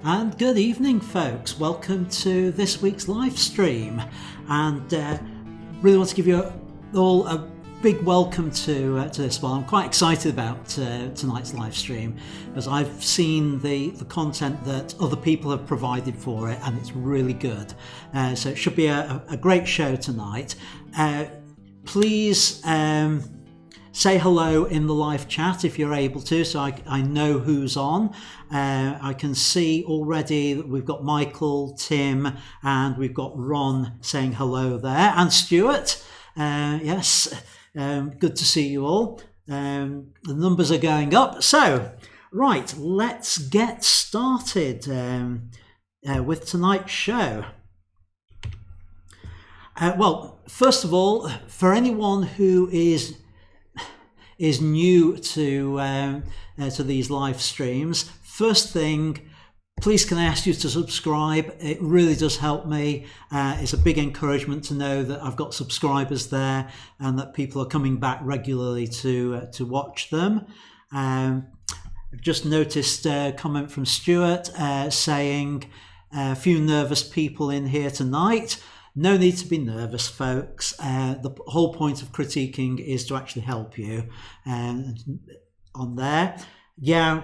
And good evening, folks. Welcome to this week's live stream, and really want to give you all a big welcome to this one. I'm quite excited about tonight's live stream because I've seen the content that other people have provided for it, and it's really good. So it should be a great show tonight. Please say hello in the live chat if you're able to, so I know who's on. I can see already that we've got Michael, Tim, and we've got Ron saying hello there, and Stuart. Yes, good to see you all. The numbers are going up. So, right, let's get started with tonight's show. Well, first of all, for anyone who is new to these live streams, first thing, please can I ask you to subscribe? It really does help me. It's a big encouragement to know that I've got subscribers there and that people are coming back regularly to watch them. I've just noticed a comment from Stuart saying a few nervous people in here tonight. No need to be nervous, folks. The whole point of critiquing is to actually help you on there. Yeah, I'm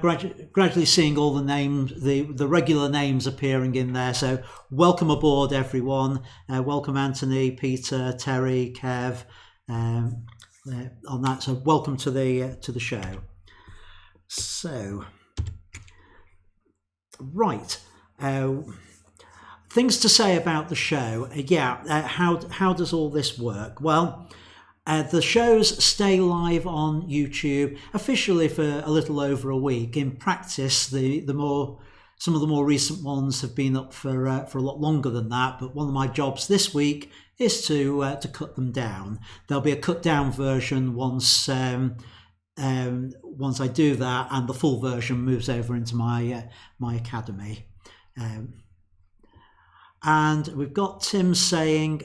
gradually seeing all the names, the regular names appearing in there. So welcome aboard, everyone. Welcome Anthony, Peter, Terry, Kev, on that. So welcome to the show. So, right. Things to say about the show. How does all this work? Well, the shows stay live on YouTube officially for a little over a week. In practice, some of the more recent ones have been up for a lot longer than that. But one of my jobs this week is to cut them down. There'll be a cut down version once I do that, and the full version moves over into my academy. And we've got Tim saying,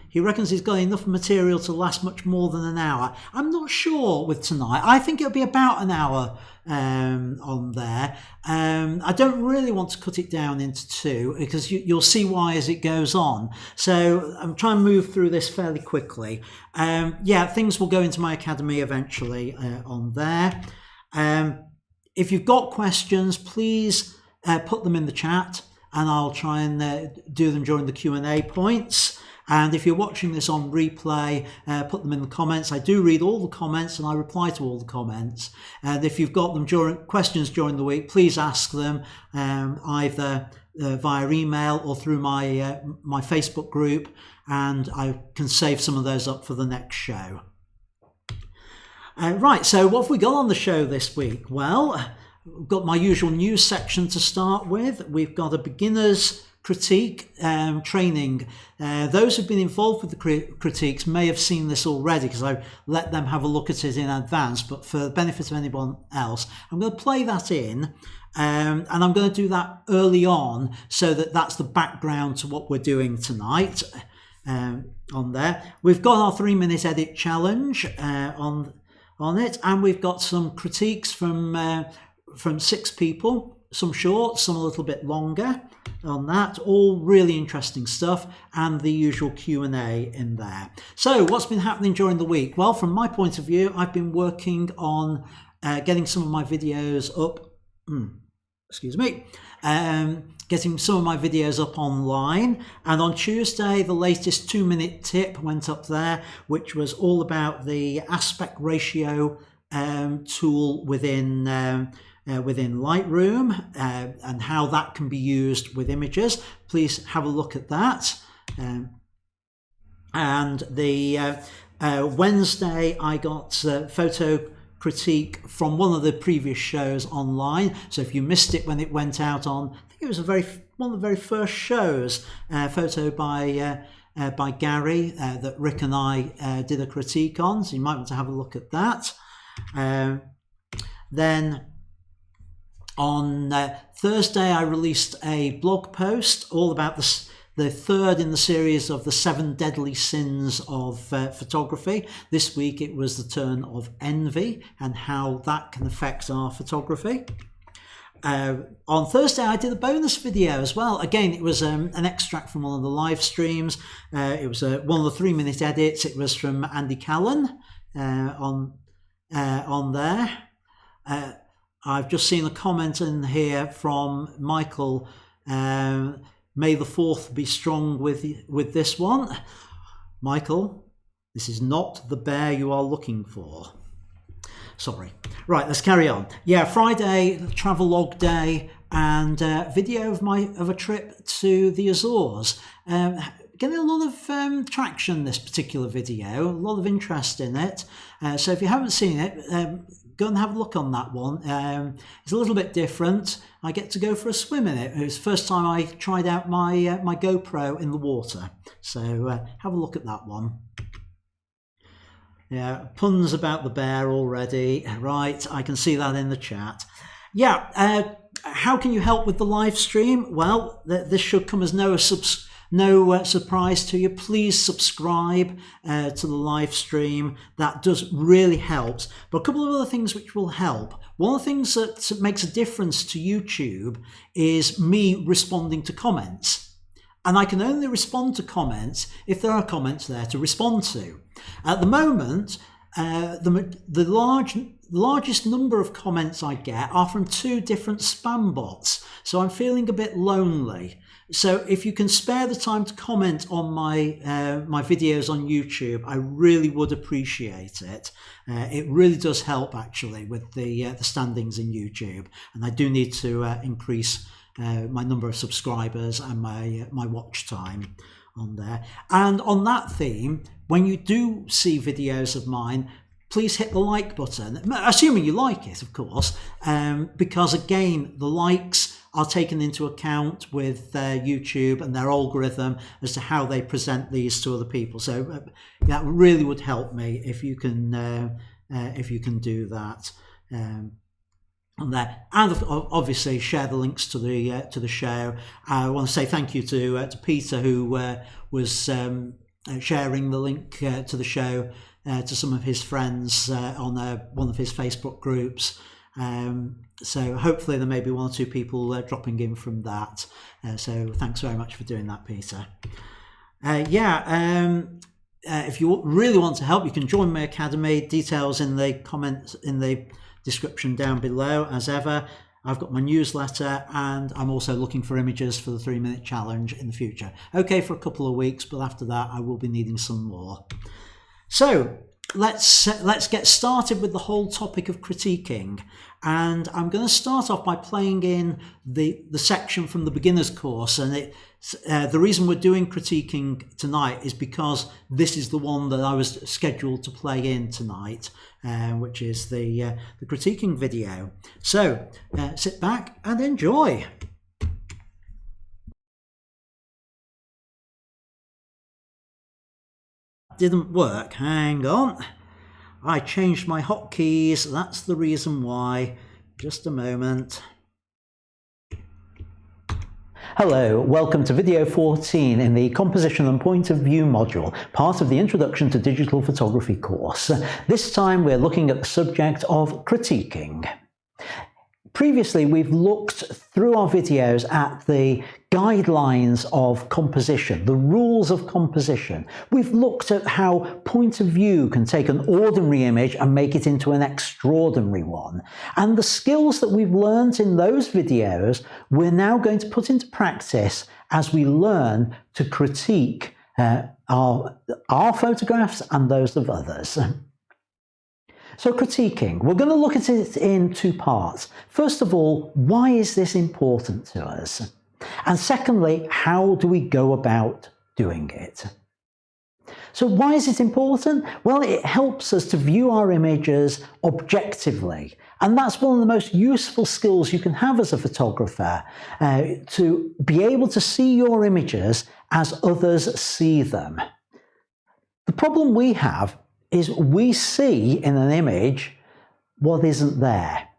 he reckons he's got enough material to last much more than an hour. I'm not sure with tonight. I think it'll be about an hour on there. I don't really want to cut it down into two because you'll see why as it goes on. So I'm trying to move through this fairly quickly. Things will go into my academy eventually on there. If you've got questions, please put them in the chat, and I'll try and do them during the Q&A points. And if you're watching this on replay, put them in the comments. I do read all the comments and I reply to all the comments. And if you've got them questions during the week, please ask them either via email or through my Facebook group, and I can save some of those up for the next show. Right, so what have we got on the show this week? Well, we've got my usual news section to start with. We've got a beginner's critique training. Those who've been involved with the critiques may have seen this already because I let them have a look at it in advance, but for the benefit of anyone else, I'm going to play that in, and I'm going to do that early on so that that's the background to what we're doing tonight on there. We've got our 3-minute edit challenge on it, and we've got some critiques from 6 people, some short, some a little bit longer on that, all really interesting stuff, and the usual Q&A in there. So what's been happening during the week? Well, from my point of view, I've been working on getting some of my videos up, getting some of my videos up online. And on Tuesday, the latest 2-minute tip went up there, which was all about the aspect ratio tool within Lightroom and how that can be used with images. Please have a look at that. And the Wednesday, I got photo critique from one of the previous shows online. So if you missed it when it went out on, I think it was one of the very first shows, photo by Gary that Rick and I did a critique on. So you might want to have a look at that. Then on Thursday, I released a blog post all about the third in the series of the 7 deadly sins of photography. This week it was the turn of envy and how that can affect our photography. on Thursday I did a bonus video as well. Again, it was an extract from one of the live streams. It was one of the 3-minute edits. It was from Andy Callan on there. I've just seen a comment in here from Michael. May the 4th be strong with this one. Michael, this is not the bear you are looking for. Sorry. Right, let's carry on. Yeah, Friday, travelogue day, and video of a trip to the Azores. Getting a lot of traction, this particular video, a lot of interest in it. So if you haven't seen it, go and have a look on that one. It's a little bit different. I get to go for a swim in it. It was the first time I tried out my my GoPro in the water. So have a look at that one. Yeah, puns about the bear already. Right, I can see that in the chat. Yeah, how can you help with the live stream? Well, this should come as no surprise to you. Please subscribe to the live stream. That does really help. But a couple of other things which will help. One of the things that makes a difference to YouTube is me responding to comments. And I can only respond to comments if there are comments there to respond to. At the moment, the largest number of comments I get are from 2 different spam bots. So I'm feeling a bit lonely. So if you can spare the time to comment on my my videos on YouTube, I really would appreciate it. It really does help actually with the standings in YouTube, and I do need to increase my number of subscribers and my watch time on there. And on that theme, when you do see videos of mine, please hit the like button, assuming you like it, of course, because again, the likes are taken into account with YouTube and their algorithm as to how they present these to other people. So that really would help me if you can do that. On there, and obviously share the links to the show. I want to say thank you to Peter, who was sharing the link to the show to some of his friends on one of his Facebook groups. So hopefully there may be 1 or 2 people dropping in from that. So thanks very much for doing that, Peter. If you really want to help, you can join my academy. Details in the comments in the description down below. As ever, I've got my newsletter, and I'm also looking for images for the 3-minute challenge in the future. Okay, for a couple of weeks, but after that I will be needing some more. So let's get started with the whole topic of critiquing, and I'm going to start off by playing in the section from the beginner's course. And the reason we're doing critiquing tonight is because this is the one that I was scheduled to play in tonight, which is the critiquing video. So sit back and enjoy. Didn't work. Hang on. I changed my hotkeys. That's the reason why. Just a moment. Hello, welcome to video 14 in the Composition and Point of View module, part of the Introduction to Digital Photography course. This time we're looking at the subject of critiquing. Previously, we've looked through our videos at the guidelines of composition, the rules of composition. We've looked at how point of view can take an ordinary image and make it into an extraordinary one. And the skills that we've learned in those videos, we're now going to put into practice as we learn to critique our photographs and those of others. So critiquing, we're going to look at it in 2 parts. First of all, why is this important to us? And secondly, how do we go about doing it? So why is it important? Well, it helps us to view our images objectively. And that's one of the most useful skills you can have as a photographer, to be able to see your images as others see them. The problem we have is we see in an image what isn't there.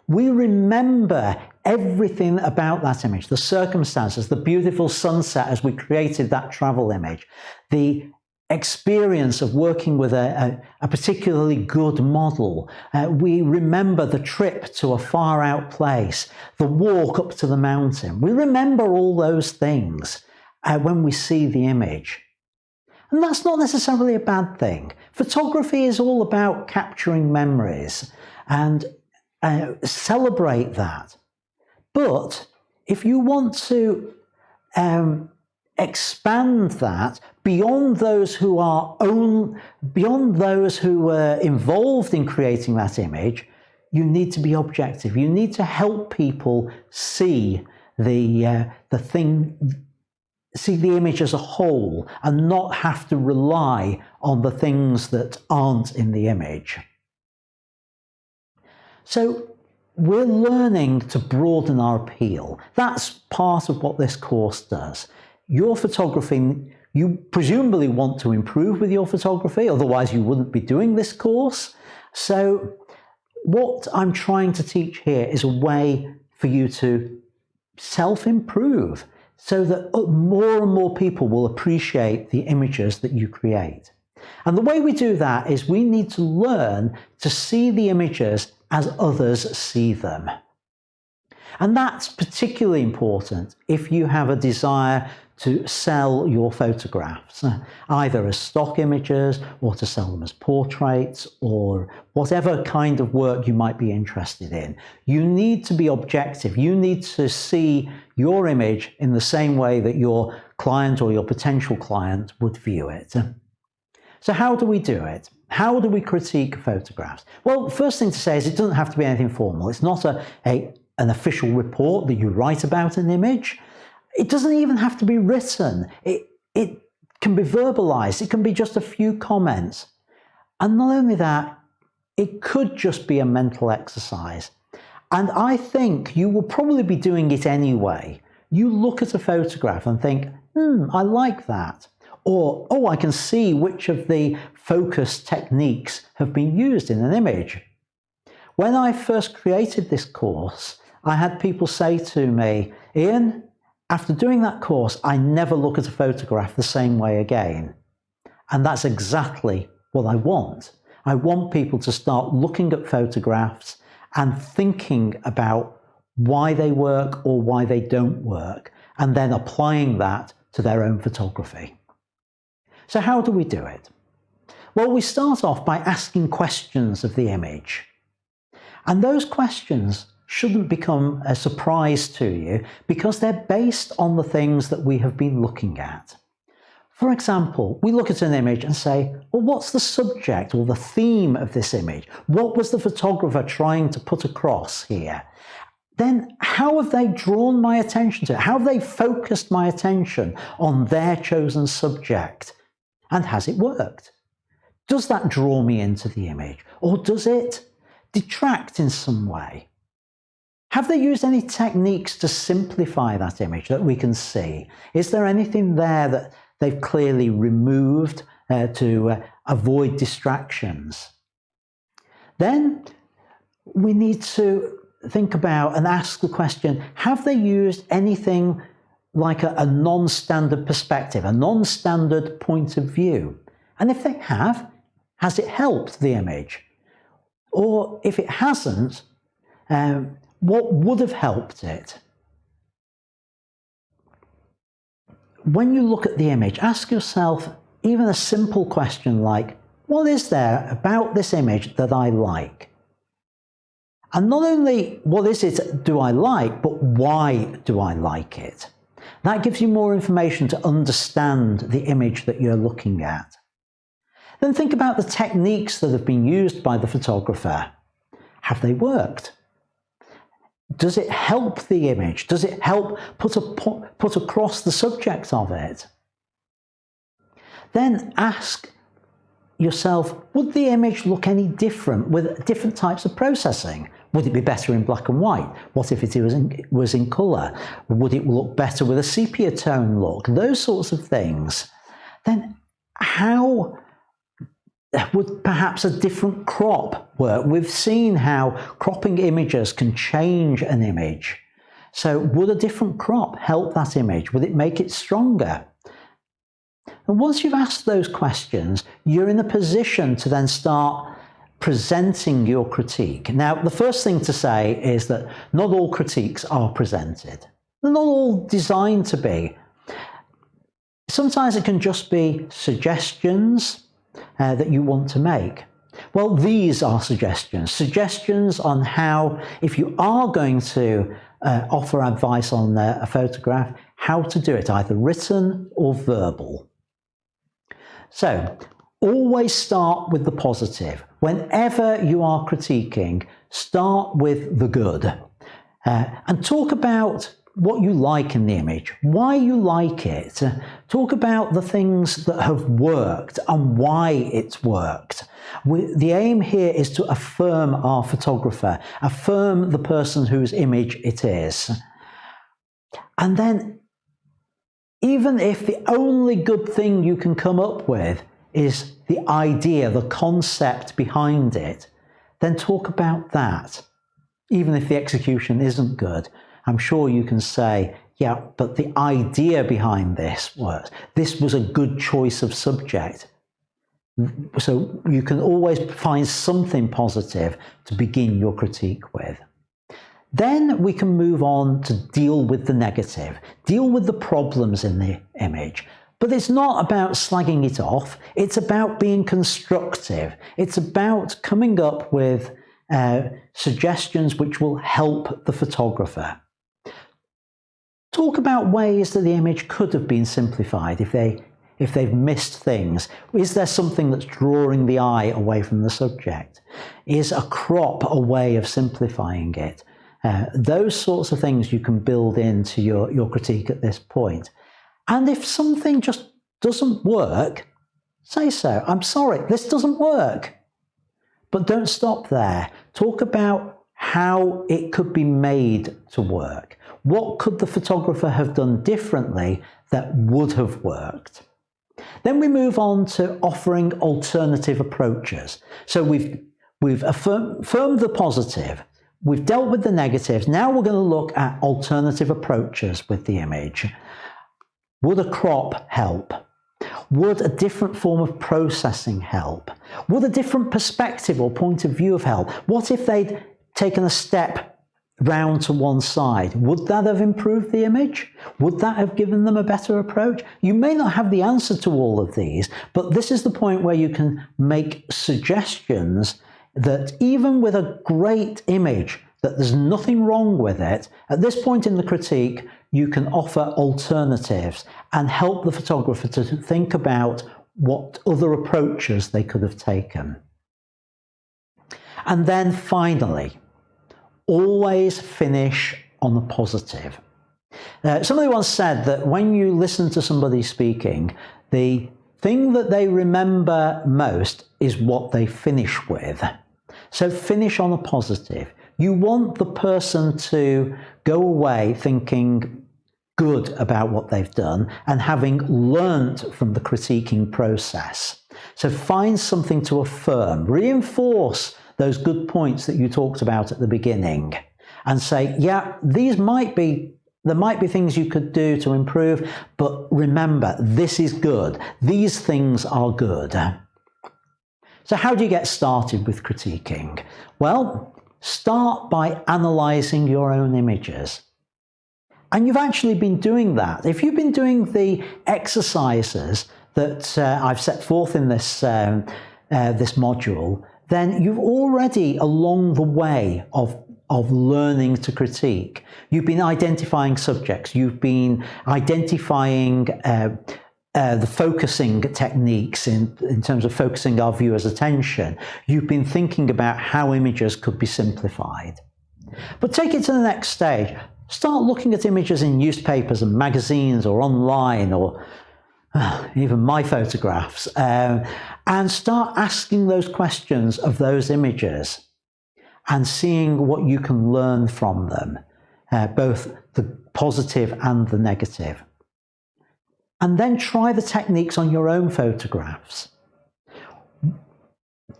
We remember everything about that image, the circumstances, the beautiful sunset as we created that travel image, the experience of working with a particularly good model. We remember the trip to a far out place, the walk up to the mountain. We remember all those things when we see the image. And that's not necessarily a bad thing. Photography is all about capturing memories and celebrate that. But if you want to expand that beyond those who were involved in creating that image, you need to be objective. You need to help people see the image as a whole and not have to rely on the things that aren't in the image. So we're learning to broaden our appeal. That's part of what this course does. Your photography, you presumably want to improve with your photography, otherwise you wouldn't be doing this course. So what I'm trying to teach here is a way for you to self-improve so that more and more people will appreciate the images that you create. And the way we do that is we need to learn to see the images as others see them. And that's particularly important if you have a desire to sell your photographs, either as stock images or to sell them as portraits or whatever kind of work you might be interested in. You need to be objective. You need to see your image in the same way that your client or your potential client would view it. So how do we do it? How do we critique photographs? Well, first thing to say is it doesn't have to be anything formal. It's not an official report that you write about an image. It doesn't even have to be written. It can be verbalized. It can be just a few comments. And not only that, it could just be a mental exercise. And I think you will probably be doing it anyway. You look at a photograph and think, I like that. Or, oh, I can see which of the focus techniques have been used in an image. When I first created this course, I had people say to me, Ian, after doing that course, I never look at a photograph the same way again. And that's exactly what I want. I want people to start looking at photographs and thinking about why they work or why they don't work, and then applying that to their own photography. So how do we do it? Well, we start off by asking questions of the image. And those questions shouldn't become a surprise to you because they're based on the things that we have been looking at. For example, we look at an image and say, well, what's the subject or the theme of this image? What was the photographer trying to put across here? Then how have they drawn my attention to it? How have they focused my attention on their chosen subject? And has it worked? Does that draw me into the image? Or does it detract in some way? Have they used any techniques to simplify that image that we can see? Is there anything there that they've clearly removed to avoid distractions? Then we need to think about and ask the question, have they used anything like a non-standard perspective, a non-standard point of view? And if they have, has it helped the image? Or if it hasn't, what would have helped it? When you look at the image, ask yourself even a simple question like, what is there about this image that I like? And not only what is it do I like, but why do I like it? That gives you more information to understand the image that you're looking at. Then think about the techniques that have been used by the photographer. Have they worked? Does it help the image? Does it help put across the subject of it? Then ask yourself, would the image look any different with different types of processing? Would it be better in black and white? What if it was in colour? Would it look better with a sepia tone look? Those sorts of things. Then how would perhaps a different crop work? We've seen how cropping images can change an image. So would a different crop help that image? Would it make it stronger? And once you've asked those questions, you're in a position to then start presenting your critique. Now, the first thing to say is that not all critiques are presented. They're not all designed to be. Sometimes it can just be suggestions that you want to make. Well, these are suggestions on how, if you are going to offer advice on a photograph, how to do it, either written or verbal. So, always start with the positive. Whenever you are critiquing, start with the good. And talk about what you like in the image, why you like it. Talk about the things that have worked and why it's worked. The aim here is to affirm our photographer, affirm the person whose image it is. And then, even if the only good thing you can come up with is the idea, the concept behind it, then talk about that. Even if the execution isn't good, I'm sure you can say, yeah, but the idea behind this works. This was a good choice of subject. So you can always find something positive to begin your critique with. Then we can move on to deal with the negative, deal with the problems in the image. But it's not about slagging it off. It's about being constructive. It's about coming up with suggestions which will help the photographer. Talk about ways that the image could have been simplified if they've missed things. Is there something that's drawing the eye away from the subject? Is a crop a way of simplifying it? Those sorts of things you can build into your critique at this point. And if something just doesn't work, say so. I'm sorry, this doesn't work. But don't stop there. Talk about how it could be made to work. What could the photographer have done differently that would have worked? Then we move on to offering alternative approaches. So we've affirmed the positive. We've dealt with the negatives. Now we're going to look at alternative approaches with the image. Would a crop help? Would a different form of processing help? Would a different perspective or point of view help? What if they'd taken a step round to one side? Would that have improved the image? Would that have given them a better approach? You may not have the answer to all of these, but this is the point where you can make suggestions that even with a great image, that there's nothing wrong with it, at this point in the critique, you can offer alternatives and help the photographer to think about what other approaches they could have taken. And then finally, always finish on the positive. Somebody once said that when you listen to somebody speaking, the thing that they remember most is what they finish with. So finish on a positive. You want the person to go away thinking good about what they've done and having learnt from the critiquing process. So find something to affirm, reinforce those good points that you talked about at the beginning and say, yeah, there might be things you could do to improve, but remember, this is good. These things are good. So how do you get started with critiquing? Well, start by analysing your own images. And you've actually been doing that. If you've been doing the exercises that I've set forth in this module, then you've already, along the way of learning to critique, you've been identifying subjects, you've been identifying the focusing techniques in terms of focusing our viewers' attention. You've been thinking about how images could be simplified. But take it to the next stage. Start looking at images in newspapers and magazines or online or even my photographs, and start asking those questions of those images and seeing what you can learn from them, both the positive and the negative. And then try the techniques on your own photographs.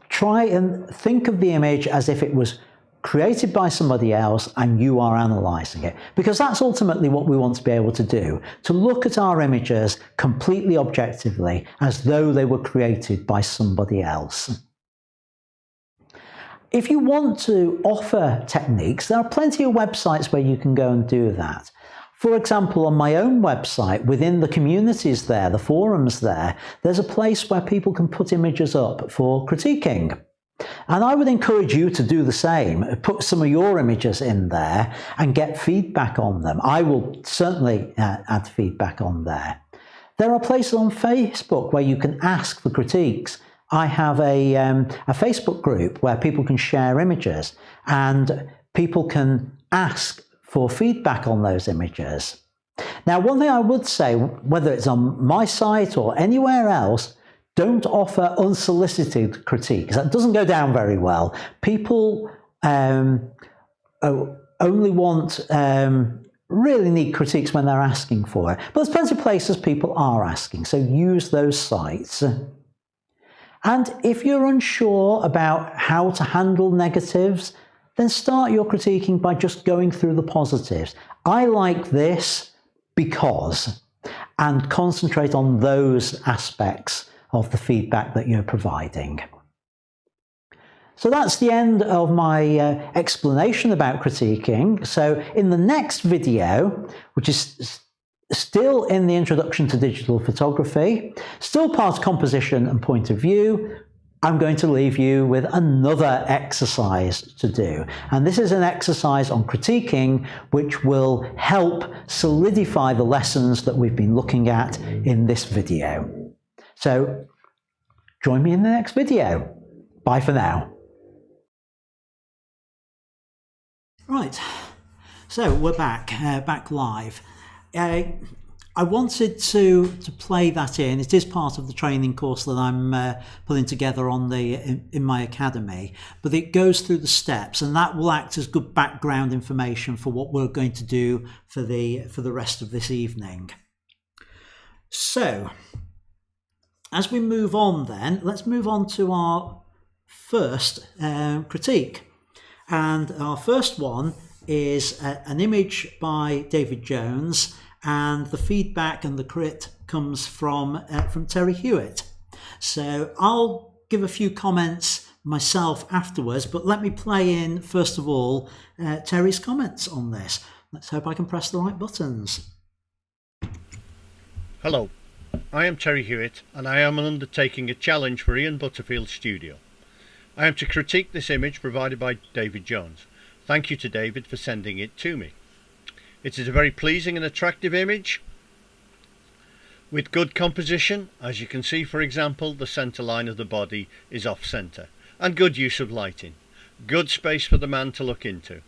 Try and think of the image as if it was created by somebody else and you are analysing it. Because that's ultimately what we want to be able to do, to look at our images completely objectively as though they were created by somebody else. If you want to offer techniques, there are plenty of websites where you can go and do that. For example, on my own website, within the communities there, the forums there, there's a place where people can put images up for critiquing. And I would encourage you to do the same. Put some of your images in there and get feedback on them. I will certainly add feedback on there. There are places on Facebook where you can ask for critiques. I have a Facebook group where people can share images and people can ask for feedback on those images. Now, one thing I would say, whether it's on my site or anywhere else, don't offer unsolicited critiques. That doesn't go down very well. People only want, really need critiques when they're asking for it. But there's plenty of places people are asking, so use those sites. And if you're unsure about how to handle negatives, then start your critiquing by just going through the positives. I like this because, and concentrate on those aspects of the feedback that you're providing. So that's the end of my explanation about critiquing. So in the next video, which is still in the introduction to digital photography, still part composition and point of view, I'm going to leave you with another exercise to do. And this is an exercise on critiquing, which will help solidify the lessons that we've been looking at in this video. So join me in the next video. Bye for now. Right, so we're back live. I wanted to play that in. It is part of the training course that I'm putting together on in my academy, but it goes through the steps, and that will act as good background information for what we're going to do for the rest of this evening. So, as we move on then, let's move on to our first critique. And our first one is an image by David Jones, and the feedback and the crit comes from Terry Hewitt. So I'll give a few comments myself afterwards, but let me play in first of all Terry's comments on this. Let's hope I can press the right buttons. Hello, I am Terry Hewitt and I am undertaking a challenge for Ian Butterfield Studio. I am to critique this image provided by David Jones. Thank you to David for sending it to me. It is a very pleasing and attractive image with good composition. As you can see, for example, the centre line of the body is off centre, and good use of lighting. Good space for the man to look into.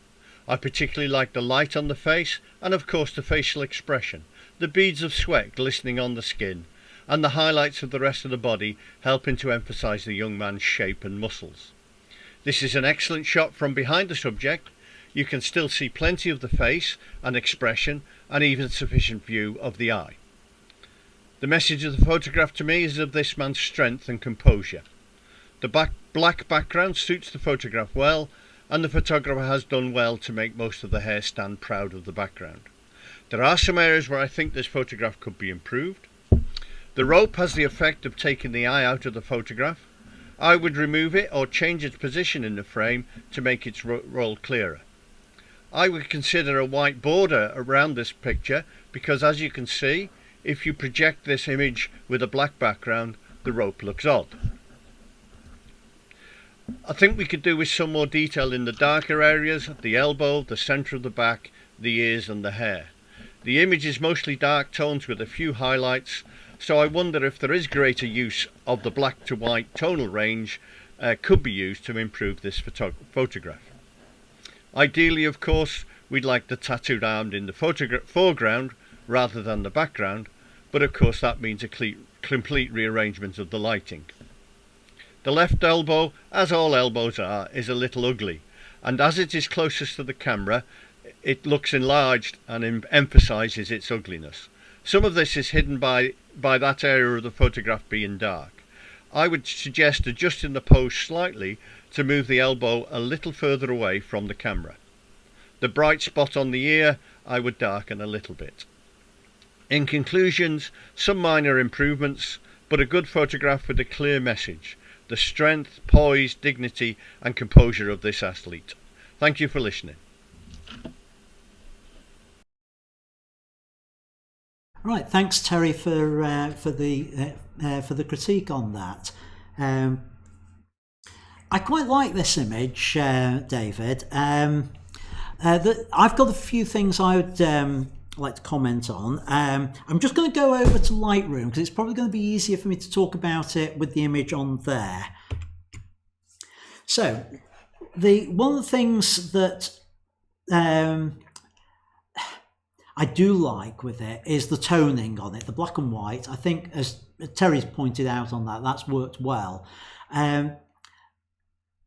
I particularly like the light on the face and of course the facial expression, the beads of sweat glistening on the skin, and the highlights of the rest of the body helping to emphasise the young man's shape and muscles. This is an excellent shot from behind the subject. You can still see plenty of the face and expression and even sufficient view of the eye. The message of the photograph to me is of this man's strength and composure. The black background suits the photograph well, and the photographer has done well to make most of the hair stand proud of the background. There are some areas where I think this photograph could be improved. The rope has the effect of taking the eye out of the photograph. I would remove it or change its position in the frame to make its role clearer. I would consider a white border around this picture because, as you can see, if you project this image with a black background, the rope looks odd. I think we could do with some more detail in the darker areas, the elbow, the centre of the back, the ears and the hair. The image is mostly dark tones with a few highlights, so I wonder if there is greater use of the black to white tonal range could be used to improve this photograph. Ideally, of course, we'd like the tattooed arm in the foreground rather than the background, but of course that means a complete rearrangement of the lighting. The left elbow, as all elbows are, is a little ugly, and as it is closest to the camera, it looks enlarged and emphasises its ugliness. Some of this is hidden by that area of the photograph being dark. I would suggest adjusting the pose slightly to move the elbow a little further away from the camera. The bright spot on the ear I would darken a little bit. In conclusions, some minor improvements, but a good photograph with a clear message. The strength, poise, dignity and composure of this athlete. Thank you for listening. Right, thanks Terry for the critique on that. I quite like this image, David. I've got a few things I would like to comment on. I'm just going to go over to Lightroom because it's probably going to be easier for me to talk about it with the image on there. So, one of the things that I do like with it is the toning on it, the black and white. I think, as Terry's pointed out on that, that's worked well.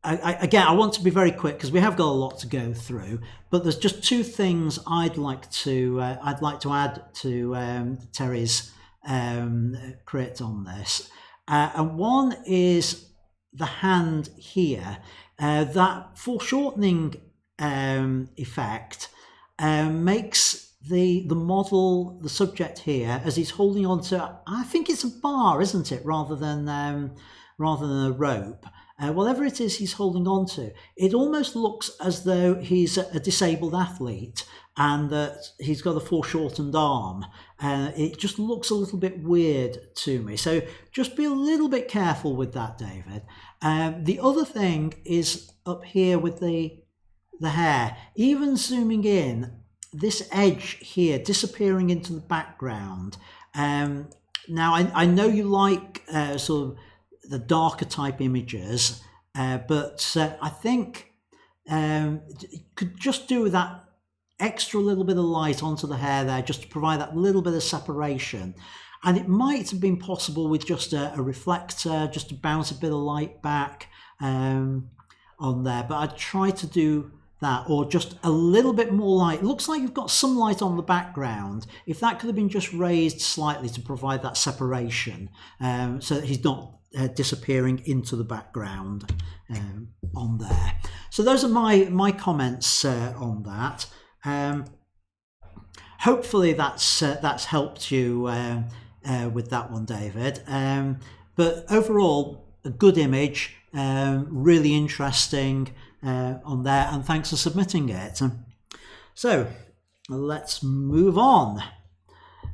Again, I want to be very quick because we have got a lot to go through. But there's just two things I'd like to add to Terry's crit on this, and one is the hand here. That foreshortening effect makes the model, the subject here, as he's holding on to, I think it's a bar, isn't it, rather than a rope. Whatever it is he's holding on to, it almost looks as though he's a disabled athlete and that he's got a foreshortened arm. It just looks a little bit weird to me. So just be a little bit careful with that, David. The other thing is up here with the hair. Even zooming in, this edge here disappearing into the background. Now, I know you like sort of the darker type images, but I think you could just do that extra little bit of light onto the hair there just to provide that little bit of separation. And it might have been possible with just a reflector, just to bounce a bit of light back on there, but I'd try to do that, or just a little bit more light. It looks like you've got some light on the background. If that could have been just raised slightly to provide that separation, so that he's not disappearing into the background on there. So those are my comments on that. Hopefully that's helped you with that one, David. But overall, a good image, really interesting on there, and thanks for submitting it. So let's move on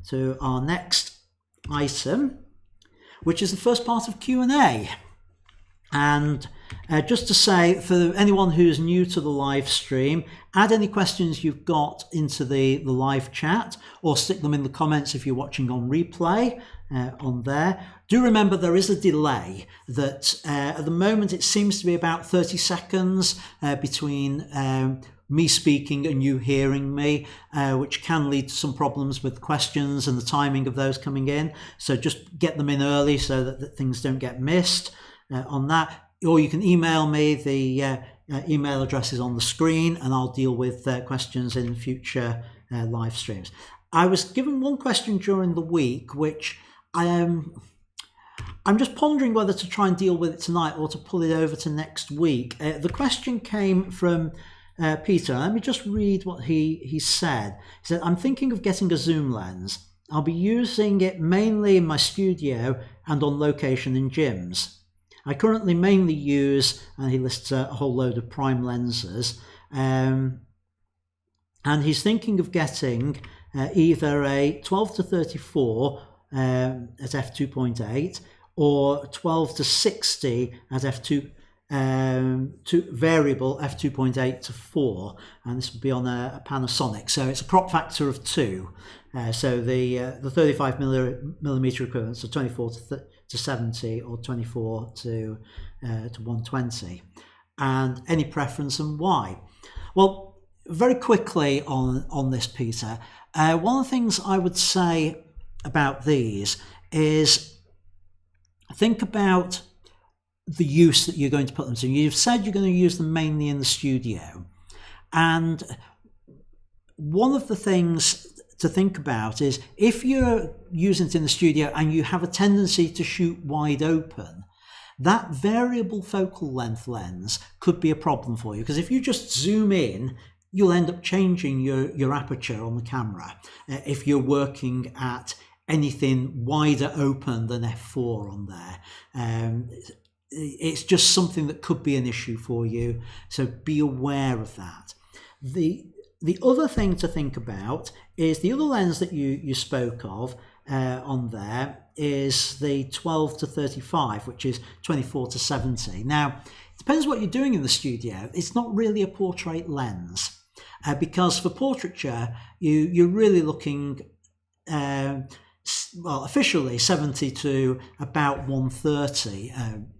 to our next item, which is the first part of Q&A. And just to say, for anyone who's new to the live stream, add any questions you've got into the live chat, or stick them in the comments if you're watching on replay on there. Do remember there is a delay that at the moment it seems to be about 30 seconds between me speaking and you hearing me, which can lead to some problems with questions and the timing of those coming in. So just get them in early so that things don't get missed on that. Or you can email me. The email address is on the screen, and I'll deal with questions in future live streams. I was given one question during the week, which I'm just pondering whether to try and deal with it tonight or to pull it over to next week. The question came from Peter. Let me just read what he said. He said, I'm thinking of getting a zoom lens. I'll be using it mainly in my studio and on location in gyms. I currently mainly use, and he lists a whole load of prime lenses, and he's thinking of getting either a 12 to 34 at f2.8 or 12 to 60 at f2 variable f2.8 to 4, and this would be on a Panasonic. So it's a crop factor of 2. So the 35 millimeter equivalent, so 24 to 70 or 24 to 120, and any preference and why. Well, very quickly on this, Peter, one of the things I would say about these is think about the use that you're going to put them to. You've said you're going to use them mainly in the studio, and one of the things to think about is if you're using it in the studio and you have a tendency to shoot wide open, that variable focal length lens could be a problem for you, because if you just zoom in, you'll end up changing your aperture on the camera if you're working at anything wider open than f4 on there. It's just something that could be an issue for you, so be aware of that. The other thing to think about is the other lens that you spoke of on there is the 12 to 35, which is 24 to 70. Now, it depends what you're doing in the studio. It's not really a portrait lens because for portraiture, you're really looking, well, officially 70 to about 130,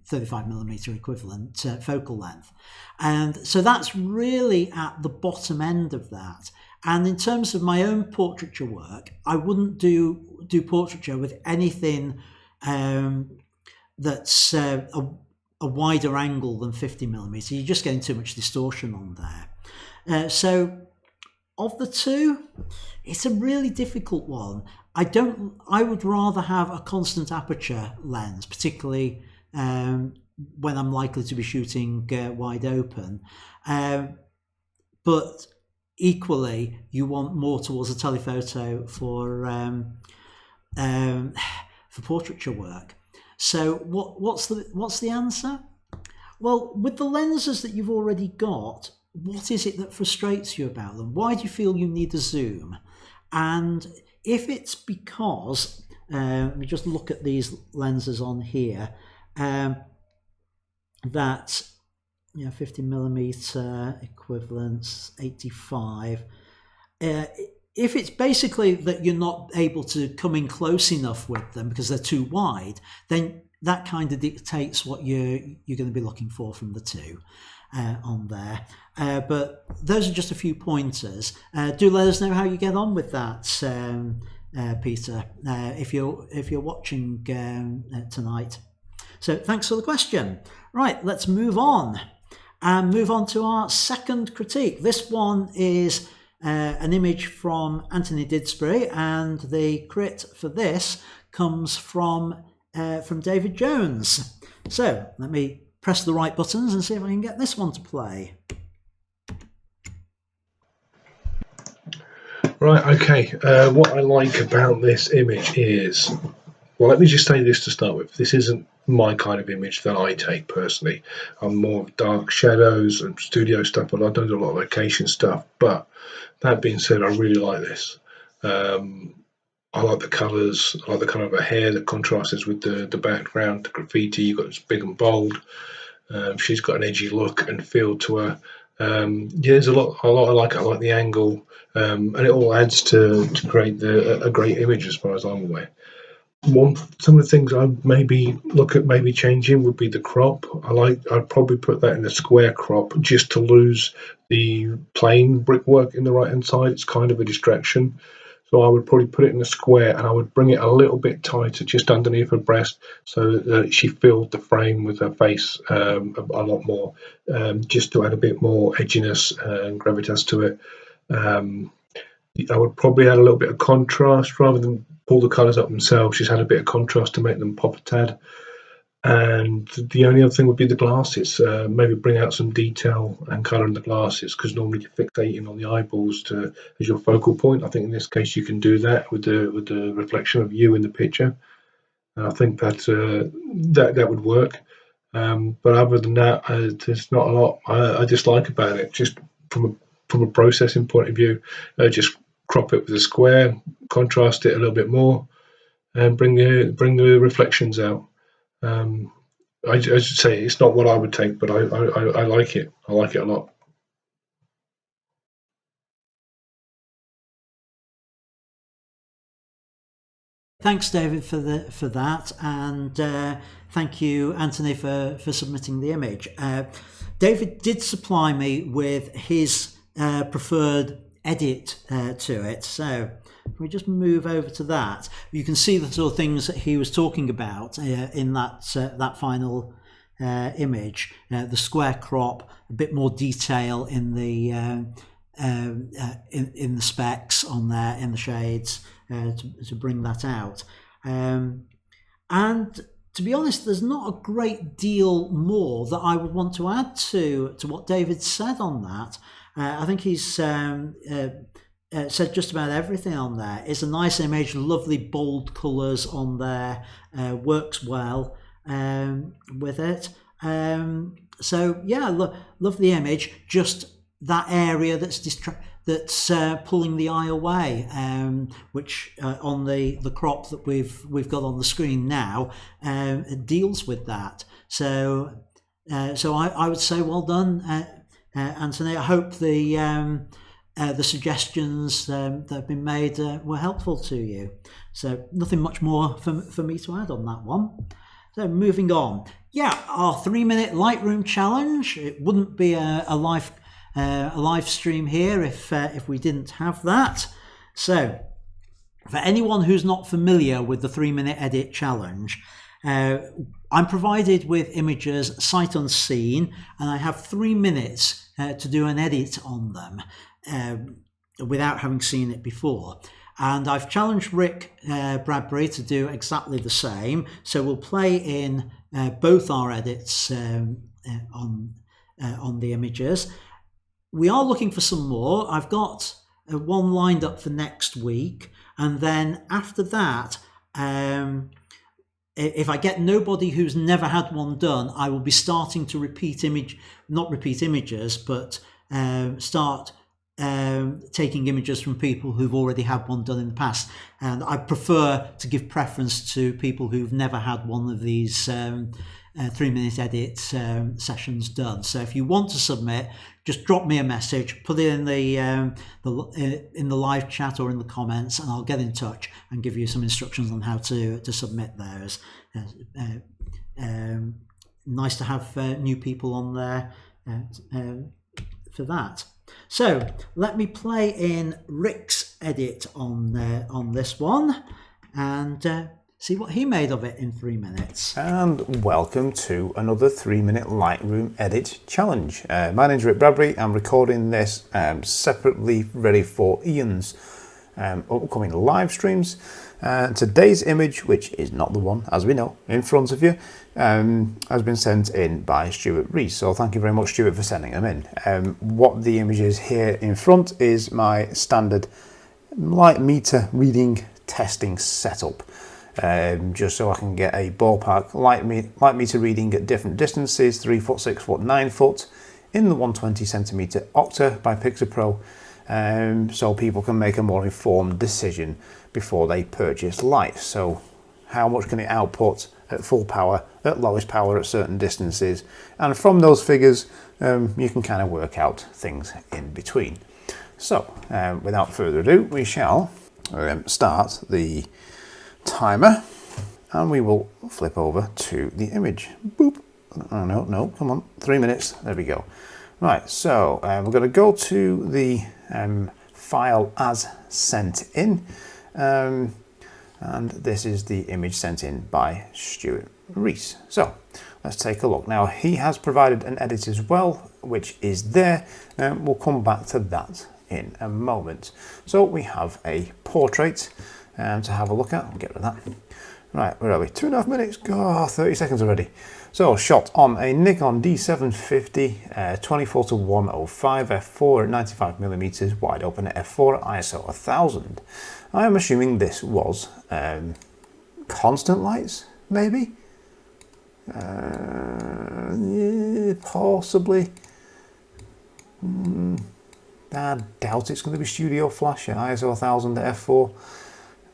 35mm equivalent focal length. And so that's really at the bottom end of that. And in terms of my own portraiture work, I wouldn't do portraiture with anything that's a wider angle than 50mm. You're just getting too much distortion on there. So of the two, it's a really difficult one. I would rather have a constant aperture lens, particularly when I'm likely to be shooting wide open. But equally, you want more towards a telephoto for portraiture work. So what's the answer? Well, with the lenses that you've already got, what is it that frustrates you about them? Why do you feel you need a zoom? And if it's because, let me just look at these lenses on here, that 50mm equivalents, 85. If it's basically that you're not able to come in close enough with them because they're too wide, then that kind of dictates what you're going to be looking for from the two on there. But those are just a few pointers. Do let us know how you get on with that, Peter, if you're watching tonight. So thanks for the question. Right, let's move on to our second critique. This one is an image from Anthony Didsbury, and the crit for this comes from David Jones. So let me press the right buttons and see if I can get this one to play. Right, okay. What I like about this image is, well, let me just say this to start with. This isn't my kind of image that I take personally. I'm more of dark shadows and studio stuff, but I don't do a lot of location stuff. But that being said, I really like this. I like the colours. I like the colour of her hair that contrasts with the background, the graffiti. You've got this big and bold. She's got an edgy look and feel to her. There's a lot I like. I like the angle, and it all adds to create a great image as far as I'm aware. Some of the things I'd maybe look at changing would be the crop. I'd probably put that in the square crop just to lose the plain brickwork in the right hand side. It's kind of a distraction. So I would probably put it in the square, and I would bring it a little bit tighter just underneath her breast so that she filled the frame with her face a lot more, just to add a bit more edginess and gravitas to it. I would probably add a little bit of contrast rather than pull the colours up themselves. Just add a bit of contrast to make them pop a tad. And the only other thing would be the glasses. Maybe bring out some detail and colour in the glasses, because normally you're fixating on the eyeballs as your focal point. I think in this case you can do that with the reflection of you in the picture. And I think that would work. But other than that, there's not a lot I dislike about it. Just from a processing point of view, just crop it with a square, contrast it a little bit more, and bring the reflections out. I should say it's not what I would take, but I like it. I like it a lot. Thanks, David, for that, and thank you, Anthony, for submitting the image. David did supply me with his preferred edit to it, so if we just move over to that, you can see the sort of things that he was talking about in that final image. The square crop, a bit more detail in the in the specs on there, in the shades, to bring that out. And to be honest, there's not a great deal more that I would want to add to what David said on that. I think he's said just about everything on there. It's a nice image, lovely bold colours on there, works well with it. So yeah, love the image. Just that area that's pulling the eye away, which on the crop that we've got on the screen now deals with that. So I would say well done, Anthony. I hope the suggestions that have been made were helpful to you. So nothing much more for me to add on that one. So moving on. Yeah, our 3-minute Lightroom challenge. It wouldn't be a live stream here if we didn't have that. So for anyone who's not familiar with the 3-minute edit challenge, I'm provided with images sight unseen, and I have 3 minutes to do an edit on them without having seen it before. And I've challenged Rick Bradbury to do exactly the same. So we'll play in both our edits on the images. We are looking for some more. I've got one lined up for next week, and then after that, if I get nobody who's never had one done, I will be starting to not repeat images, but start taking images from people who've already had one done in the past. And I prefer to give preference to people who've never had one of these 3-minute edit sessions done. So if you want to submit, just drop me a message, put it in the live chat or in the comments, and I'll get in touch and give you some instructions on how to submit those. Nice to have new people on there for that. So let me play in Rick's edit on this one and see what he made of it in 3 minutes. And welcome to another 3-minute Lightroom edit challenge. My name's Rick Bradbury. I'm recording this separately, ready for Ian's upcoming live streams. Today's image, which is not the one, as we know, in front of you, has been sent in by Stuart Rees. So thank you very much, Stuart, for sending them in. What the image is here in front is my standard light meter reading testing setup. Just so I can get a ballpark light meter reading at different distances, 3 foot, 6 foot, 9 foot, in the 120cm octa by Pixapro, so people can make a more informed decision before they purchase light. So how much can it output at full power, at lowest power at certain distances, and from those figures you can kind of work out things in between. So without further ado, we shall start the timer, and we will flip over to the image. Boop. Oh, no, come on, 3 minutes. There we go. Right, so we're going to go to the file as sent in, and this is the image sent in by Stuart Rees. So let's take a look. Now he has provided an edit as well, which is there, and we'll come back to that in a moment. So we have a portrait to have a look at. We'll get rid of that. Right, where are we? 2.5 minutes. Oh, 30 seconds already. So shot on a Nikon D750 24-105 f4 at 95mm, wide open at f4 ISO 1000. I am assuming this was constant lights, maybe? Yeah, possibly. I doubt it's going to be studio flash at ISO 1000 at f4.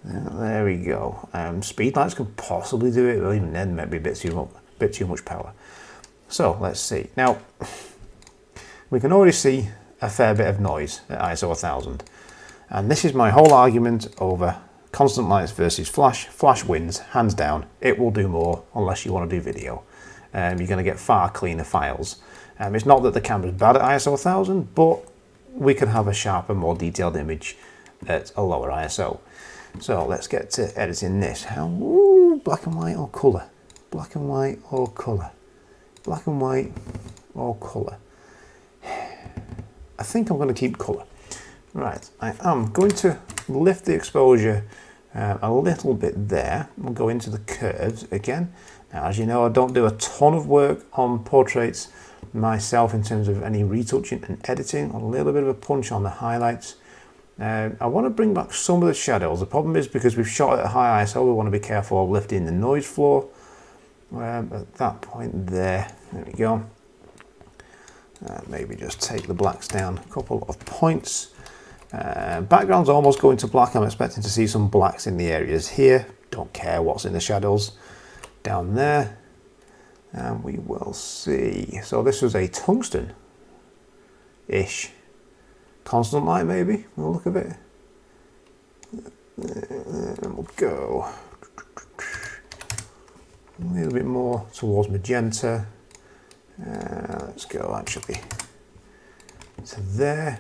There we go. Speed lights could possibly do it, but even then maybe a bit too much power. So let's see. Now we can already see a fair bit of noise at ISO 1000, and this is my whole argument over constant lights versus flash. Flash wins, hands down. It will do more unless you want to do video. You're going to get far cleaner files. It's not that the camera's bad at ISO 1000, but we can have a sharper, more detailed image at a lower ISO. So let's get to editing this. Black and white or colour? Black and white or colour? Black and white or colour? I think I'm going to keep colour. Right, I am going to lift the exposure a little bit there. We'll go into the curves again. As you know, I don't do a ton of work on portraits myself in terms of any retouching and editing. A little bit of a punch on the highlights. I want to bring back some of the shadows. The problem is because we've shot at high ISO, we want to be careful of lifting the noise floor. At that point there we go. Maybe just take the blacks down a couple of points. Background's almost going to black. I'm expecting to see some blacks in the areas here. Don't care what's in the shadows down there. And we will see. So this was a tungsten-ish. Constant light maybe, we'll look at it. And we'll go a little bit more towards magenta. Let's go actually to there.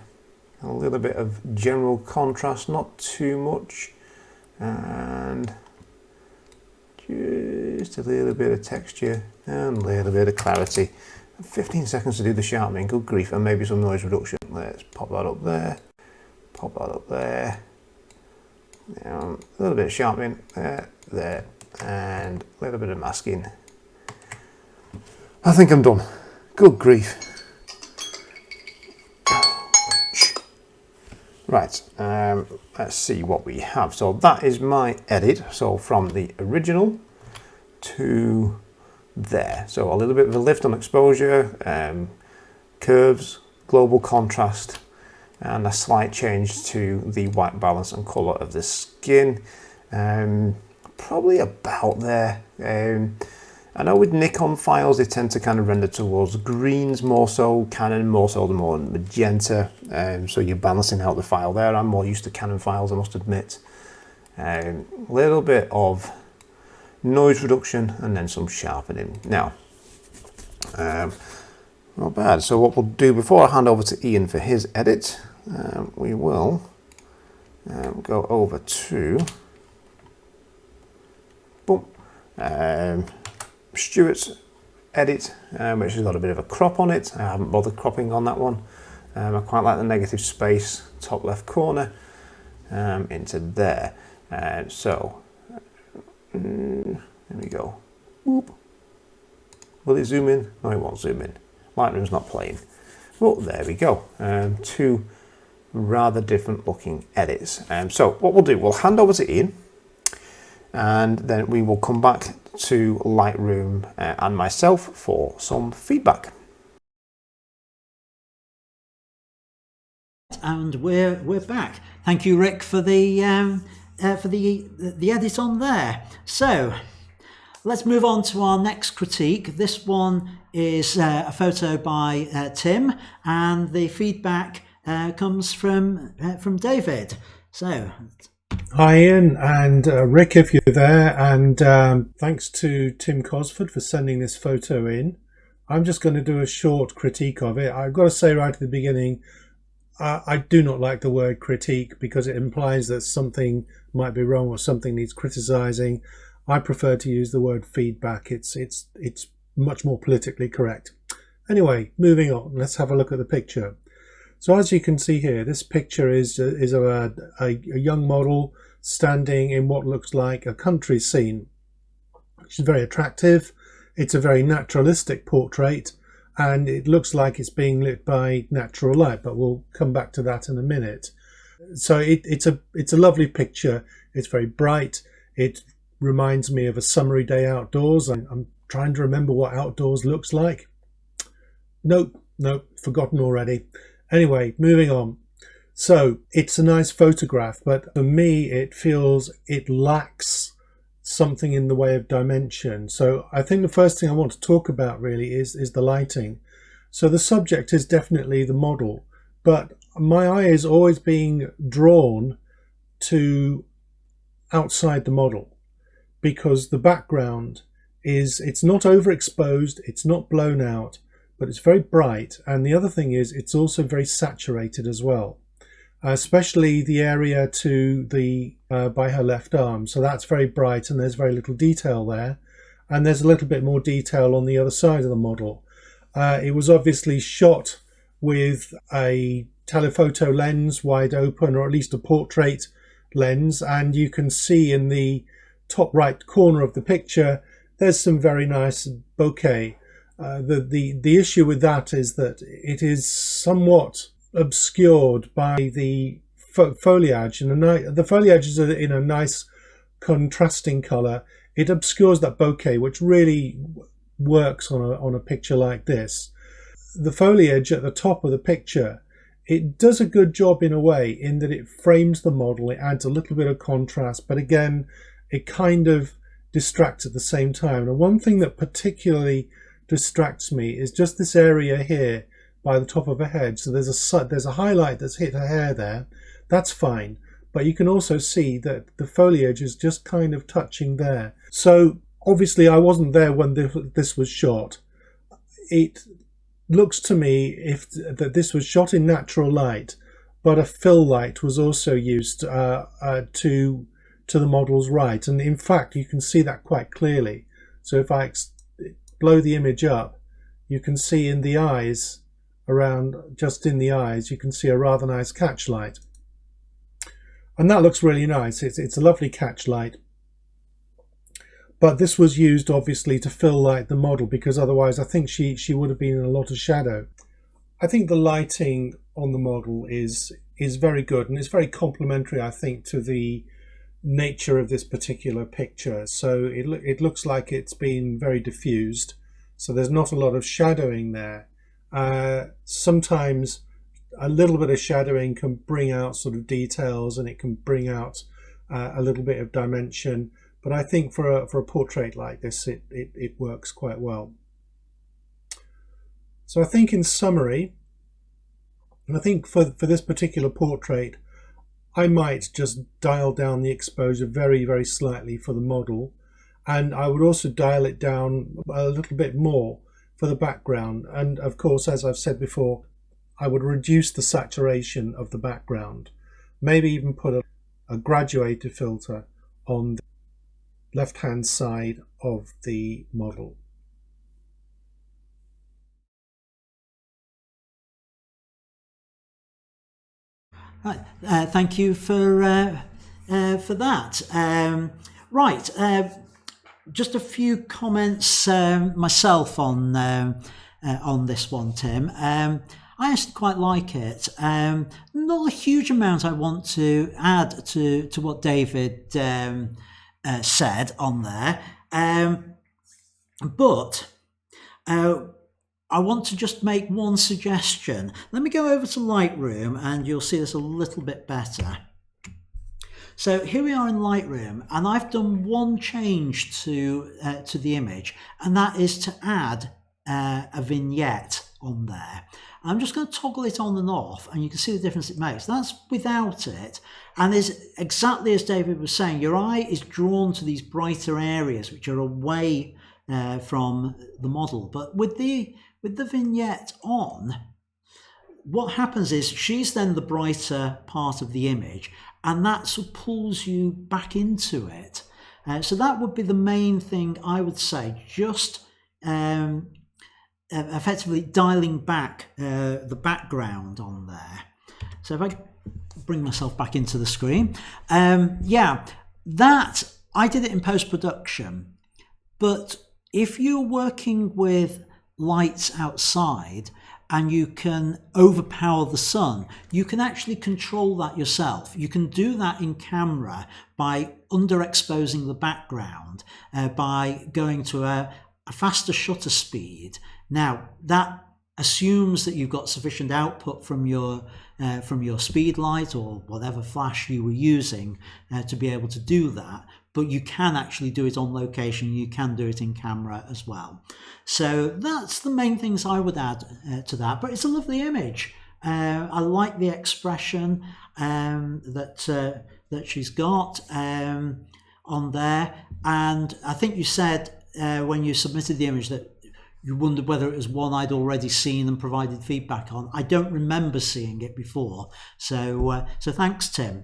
A little bit of general contrast, not too much. And just a little bit of texture and a little bit of clarity. 15 seconds to do the sharpening, good grief, and maybe some noise reduction. Let's pop that up there, pop that up there. A little bit of sharpening there, and a little bit of masking. I think I'm done. Good grief. Right, let's see what we have. So that is my edit. So from the original to there. So a little bit of a lift on exposure, curves, global contrast, and a slight change to the white balance and colour of the skin. Probably about there. I know with Nikon files they tend to kind of render towards greens more so, Canon more so the more magenta, so you're balancing out the file there. I'm more used to Canon files, I must admit. A little bit of noise reduction and then some sharpening. Now, not bad. So what we'll do before I hand over to Ian for his edit, we will go over to boom, Stuart's edit, which has got a bit of a crop on it. I haven't bothered cropping on that one. I quite like the negative space, top left corner, into there. So there we go. Whoop. Will it zoom in? No, it won't zoom in. Lightroom's not playing. Well, there we go. Two rather different looking edits. So what we'll do, we'll hand over to Ian, and then we will come back to Lightroom and myself for some feedback. And we're back. Thank you, Rick, for the edit on there. So let's move on to our next critique. This one is a photo by Tim, and the feedback comes from David. So. Hi Ian and Rick, if you're there, and thanks to Tim Cosford for sending this photo in. I'm just going to do a short critique of it. I've got to say right at the beginning, I do not like the word critique because it implies that something might be wrong or something needs criticising. I prefer to use the word feedback. It's much more politically correct. Anyway, moving on, let's have a look at the picture. So as you can see here, this picture is of a young model standing in what looks like a country scene, which is very attractive. It's a very naturalistic portrait, and it looks like it's being lit by natural light, but we'll come back to that in a minute. So it's a lovely picture. It's very bright. It reminds me of a summery day outdoors. I'm trying to remember what outdoors looks like. Nope, forgotten already. Anyway, moving on. So it's a nice photograph, but for me it feels it lacks something in the way of dimension. So I think the first thing I want to talk about really is the lighting. So the subject is definitely the model, but my eye is always being drawn to outside the model because the background it's not overexposed, it's not blown out, but it's very bright. And the other thing is it's also very saturated as well, especially the area to the by her left arm. So that's very bright and there's very little detail there, and there's a little bit more detail on the other side of the model. It was obviously shot with a telephoto lens wide open, or at least a portrait lens, and you can see in the top right corner of the picture there's some very nice bokeh. The issue with that is that it is somewhat obscured by the foliage, and the foliage is in a nice contrasting color. It obscures that bokeh, which really works on a picture like this. The foliage at the top of the picture, it does a good job in a way in that it frames the model, it adds a little bit of contrast, but again, it kind of distracts at the same time. And one thing that particularly distracts me is just this area here by the top of her head. So there's a highlight that's hit her hair there. That's fine, but you can also see that the foliage is just kind of touching there. So obviously I wasn't there when this was shot. It looks to me that this was shot in natural light, but a fill light was also used to the model's right, and in fact you can see that quite clearly. So if I blow the image up, you can see in the eyes, just in the eyes, you can see a rather nice catch light, and that looks really nice. It's a lovely catch light, but this was used obviously to fill light the model, because otherwise I think she would have been in a lot of shadow. I think the lighting on the model is very good, and it's very complementary, I think, to the nature of this particular picture. So it looks like it's been very diffused, so there's not a lot of shadowing there. Sometimes a little bit of shadowing can bring out sort of details, and it can bring out a little bit of dimension, but I think for a portrait like this it works quite well. So I think in summary, I think for this particular portrait, I might just dial down the exposure very, very slightly for the model, and I would also dial it down a little bit more for the background. And of course, as I've said before, I would reduce the saturation of the background, maybe even put a graduated filter on the left-hand side of the model. Right, thank you for that. Right, just a few comments myself on this one, Tim. I actually quite like it. Not a huge amount I want to add to what David said on there, but I want to just make one suggestion. Let me go over to Lightroom and you'll see this a little bit better. So here we are in Lightroom, and I've done one change to the image, and that is to add a vignette on there. I'm just going to toggle it on and off, and you can see the difference it makes. That's without it, and is exactly as David was saying, your eye is drawn to these brighter areas which are away from the model. But with the vignette on, what happens is she's then the brighter part of the image, and that sort of pulls you back into it. So that would be the main thing I would say, just effectively dialing back the background on there. So if I bring myself back into the screen, yeah, that I did it in post-production, but if you're working with lights outside and you can overpower the sun, you can actually control that yourself. You can do that in camera by underexposing the background, by going to a faster shutter speed. Now that assumes that you've got sufficient output from your speed light or whatever flash you were using to be able to do that. But you can actually do it on location. You can do it in camera as well. So that's the main things I would add to that. But it's a lovely image. I like the expression that she's got on there. And I think you said when you submitted the image that you wondered whether it was one I'd already seen and provided feedback on. I don't remember seeing it before. So thanks, Tim.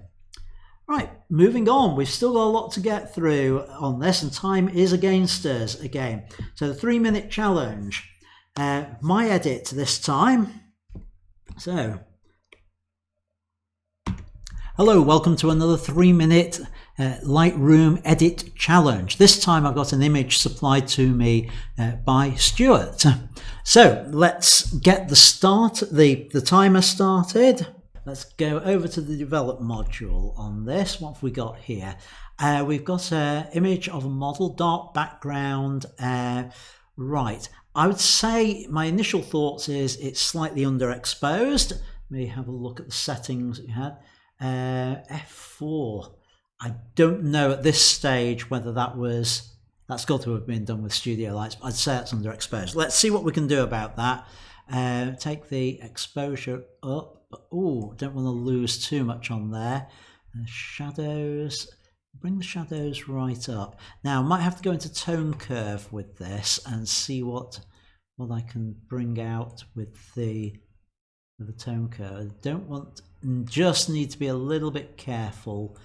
Right, moving on. We've still got a lot to get through on this, and time is against us again. So the 3-minute challenge. My edit this time. So, Hello, welcome to another 3-minute Lightroom edit challenge. This time I've got an image supplied to me by Stuart. So let's get the timer started. Let's go over to the develop module on this. What have we got here? We've got an image of a model, dark background. Right, I would say my initial thoughts is it's slightly underexposed. Let me have a look at the settings that we had. F4. I don't know at this stage whether that's got to have been done with Studio Lights. I'd say that's underexposed. Let's see what we can do about that. Take the exposure up. Oh, don't want to lose too much on there. Shadows. Bring the shadows right up. Now I might have to go into tone curve with this and see what I can bring out with the tone curve. I don't want, just need to be a little bit careful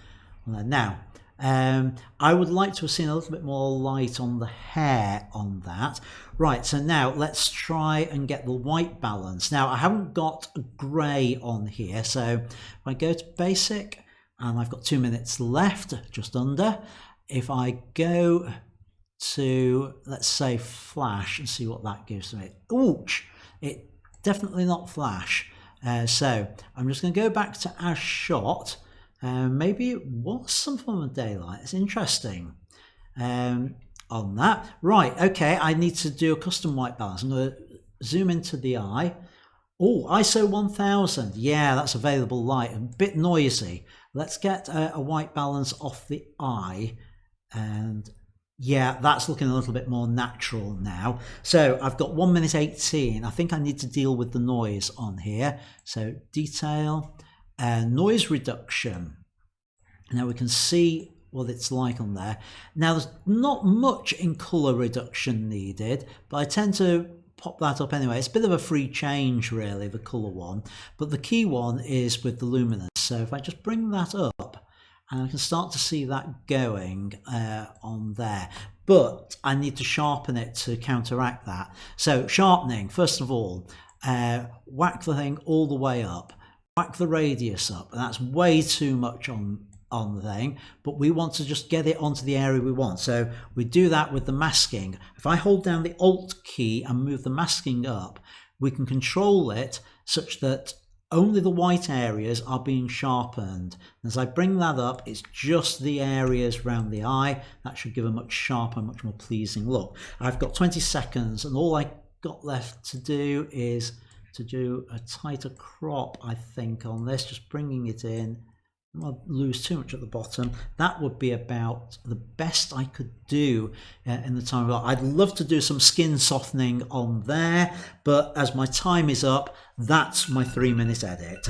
on that. Now I would like to have seen a little bit more light on the hair on that. Right, so now let's try and get the white balance. Now I haven't got a grey on here, so if I go to basic, and I've got 2 minutes left, just under. If I go to, let's say, flash and see what that gives me. Ouch! It definitely not flash. So I'm just going to go back to as shot. Maybe it was some form of daylight. It's interesting. On that. Right, okay, I need to do a custom white balance. I'm going to zoom into the eye. Oh, ISO 1000. Yeah, that's available light. A bit noisy. Let's get a white balance off the eye. And yeah, that's looking a little bit more natural now. So I've got 1 minute 18. I think I need to deal with the noise on here. So detail, noise reduction. Now we can see what it's like on there. Now there's not much in color reduction needed, but I tend to pop that up anyway. It's a bit of a free change really, the color one, but the key one is with the luminance. So if I just bring that up, and I can start to see that going on there, but I need to sharpen it to counteract that. So sharpening, first of all, whack the thing all the way up, whack the radius up, and that's way too much on the thing, but we want to just get it onto the area we want. So we do that with the masking. If I hold down the Alt key and move the masking up, we can control it such that only the white areas are being sharpened. As I bring that up, it's just the areas around the eye. That should give a much sharper, much more pleasing look. I've got 20 seconds and all I got left to do is to do a tighter crop, I think, on this, just bringing it in. I'll lose too much at the bottom. That would be about the best I could do in the time. I'd love to do some skin softening on there, but as my time is up, that's my 3-minute edit.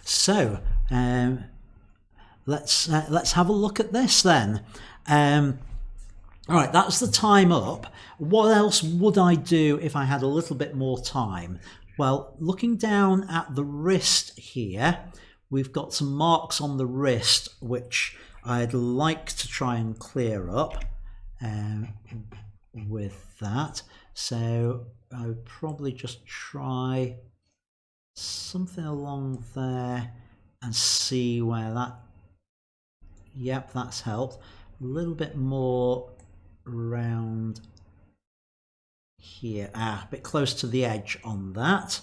So let's have a look at this then. All right, that's the time up. What else would I do if I had a little bit more time? Well, looking down at the wrist here, we've got some marks on the wrist which I'd like to try and clear up with that. So I would probably just try something along there and see where that, yep, that's helped. A little bit more around here, a bit close to the edge on that.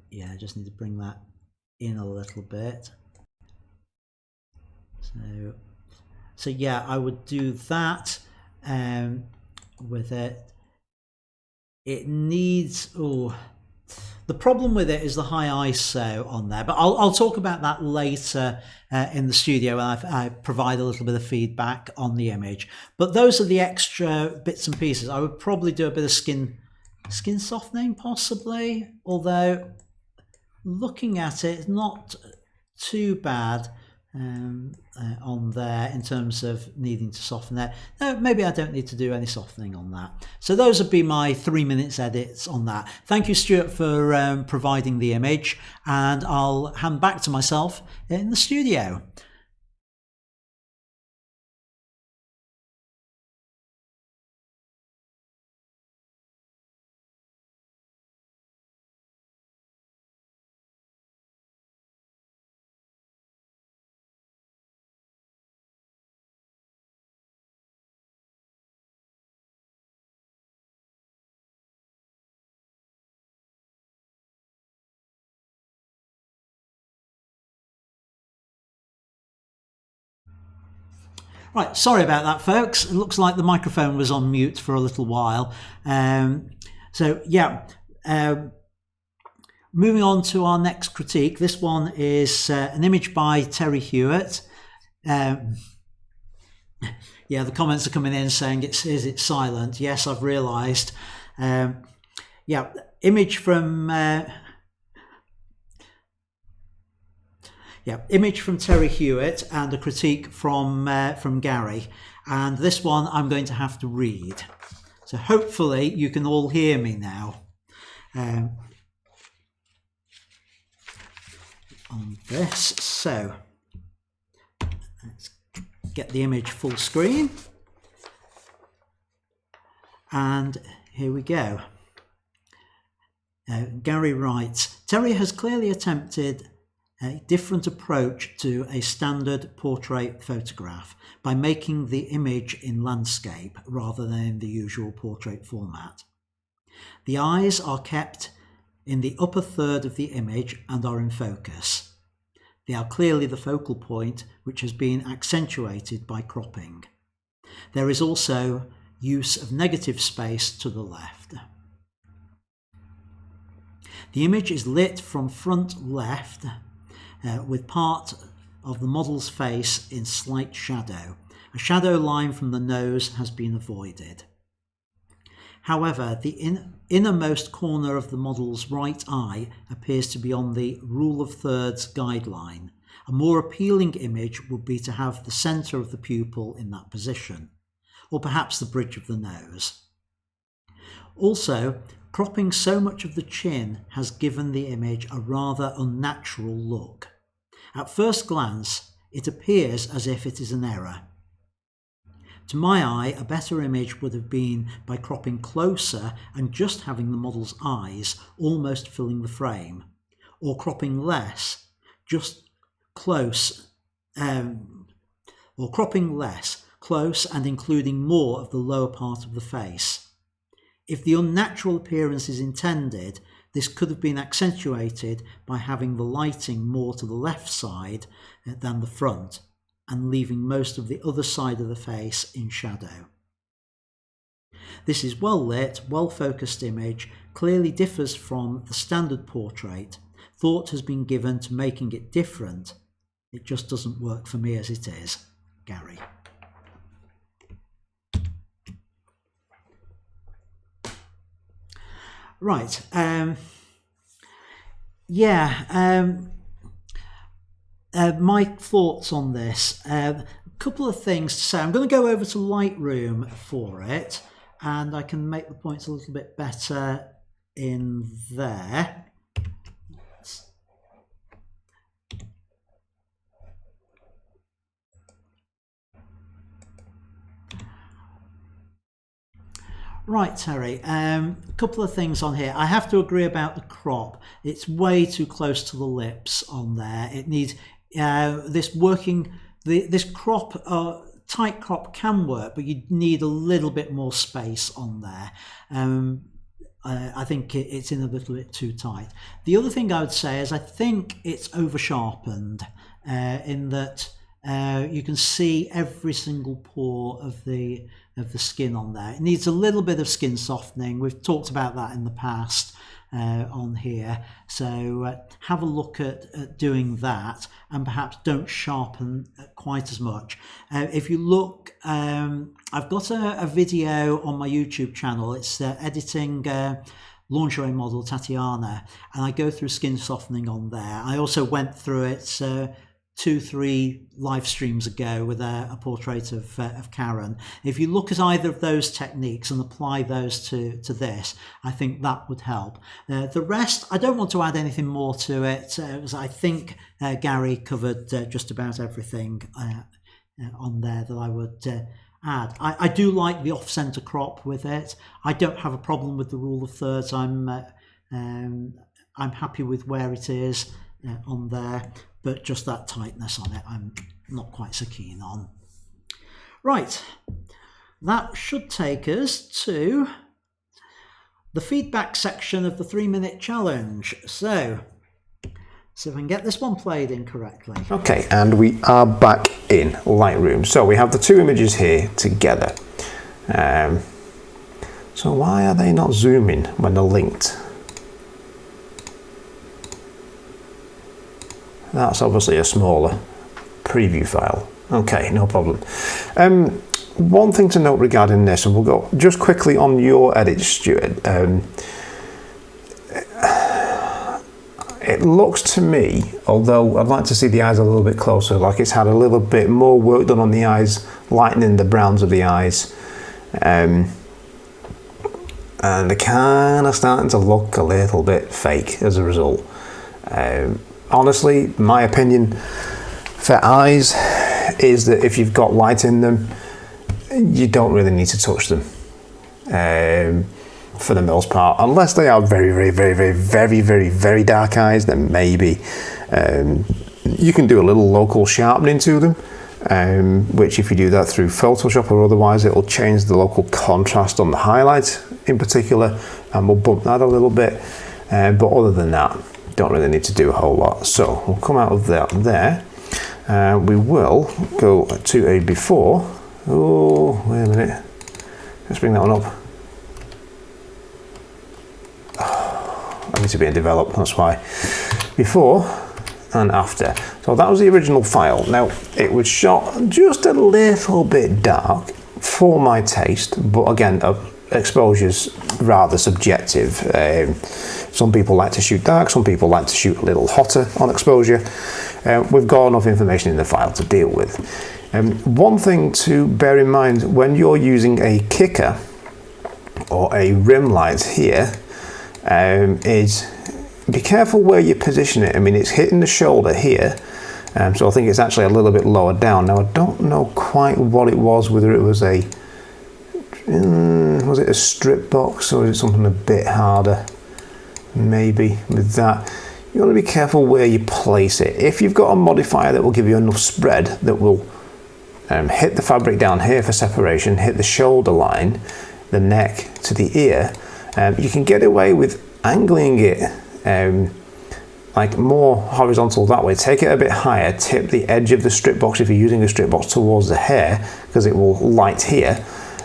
Yeah, I just need to bring that in a little bit. So yeah, I would do that with it. It needs, the problem with it is the high ISO on there, but I'll talk about that later in the studio when I provide a little bit of feedback on the image. But those are the extra bits and pieces. I would probably do a bit of skin softening possibly, although looking at it, it's not too bad on there in terms of needing to soften that. No, maybe I don't need to do any softening on that. So those would be my 3 minutes edits on that. Thank you, Stuart, for providing the image, and I'll hand back to myself in the studio. Right, sorry about that, folks. It looks like the microphone was on mute for a little while. Moving on to our next critique. This one is an image by Terry Hewitt. The comments are coming in saying is it silent? Yes, I've realised. Image from Terry Hewitt and a critique from Gary. And this one I'm going to have to read. So hopefully you can all hear me now. On this, so let's get the image full screen, and here we go. Gary writes, Terry has clearly attempted a different approach to a standard portrait photograph by making the image in landscape rather than in the usual portrait format. The eyes are kept in the upper third of the image and are in focus. They are clearly the focal point, which has been accentuated by cropping. There is also use of negative space to the left. The image is lit from front left with part of the model's face in slight shadow. A shadow line from the nose has been avoided. However, the innermost corner of the model's right eye appears to be on the rule of thirds guideline. A more appealing image would be to have the centre of the pupil in that position, or perhaps the bridge of the nose. Also, cropping so much of the chin has given the image a rather unnatural look. At first glance, it appears as if it is an error. To my eye, a better image would have been by cropping closer and just having the model's eyes almost filling the frame, or cropping less, just close, close and including more of the lower part of the face. If the unnatural appearance is intended, this could have been accentuated by having the lighting more to the left side than the front, and leaving most of the other side of the face in shadow. This is well lit, well focused image, clearly differs from the standard portrait. Thought has been given to making it different. It just doesn't work for me as it is. Gary. Right. My thoughts on this. A couple of things to say. I'm going to go over to Lightroom for it, and I can make the points a little bit better in there. Right, Terry, a couple of things on here. I have to agree about the crop. It's way too close to the lips on there. It needs this crop, tight crop can work, but you need a little bit more space on there. I think it's in a little bit too tight. The other thing I would say is I think it's over sharpened in that you can see every single pore of the skin on there. It needs a little bit of skin softening. We've talked about that in the past on here. So have a look at doing that, and perhaps don't sharpen quite as much. If you look, I've got a video on my YouTube channel. It's editing lingerie model Tatiana, and I go through skin softening on there. I also went through it 2-3 live streams ago with a portrait of Karen. If you look at either of those techniques and apply those to this, I think that would help. The rest, I don't want to add anything more to it. I think Gary covered just about everything on there that I would add. I do like the off-center crop with it. I don't have a problem with the rule of thirds. I'm happy with where it is on there. But just that tightness on it, I'm not quite so keen on. Right, that should take us to the feedback section of the 3-minute challenge. So see if I can get this one played in correctly. Okay, and we are back in Lightroom. So we have the two images here together. So why are they not zooming when they're linked? That's obviously a smaller preview file. Okay, no problem. One thing to note regarding this, and we'll go just quickly on your edit, Stuart. It looks to me, although I'd like to see the eyes a little bit closer, like it's had a little bit more work done on the eyes, lightening the browns of the eyes. And they're kind of starting to look a little bit fake as a result. Honestly, my opinion for eyes is that if you've got light in them, you don't really need to touch them for the most part, unless they are very dark eyes. Then maybe you can do a little local sharpening to them, which if you do that through Photoshop or otherwise, it will change the local contrast on the highlights in particular, and we'll bump that a little bit. But other than that, don't really need to do a whole lot. So we'll come out of that there. We will go to a before. Oh, wait a minute. Let's bring that one up. Oh, I need to be in develop, that's why. Before and after. So that was the original file. Now, it was shot just a little bit dark for my taste, but again, exposure's rather subjective. Some people like to shoot dark, some people like to shoot a little hotter on exposure. We've got enough information in the file to deal with. One thing to bear in mind when you're using a kicker or a rim light here is be careful where you position it. I mean, it's hitting the shoulder here, so I think it's actually a little bit lower down. Now, I don't know quite what it was, whether it was a strip box or is it something a bit harder? Maybe with that. You want to be careful where you place it. If you've got a modifier that will give you enough spread that will hit the fabric down here for separation, hit the shoulder line, the neck to the ear, you can get away with angling it like more horizontal that way. Take it a bit higher, tip the edge of the strip box if you're using a strip box towards the hair, because it will light here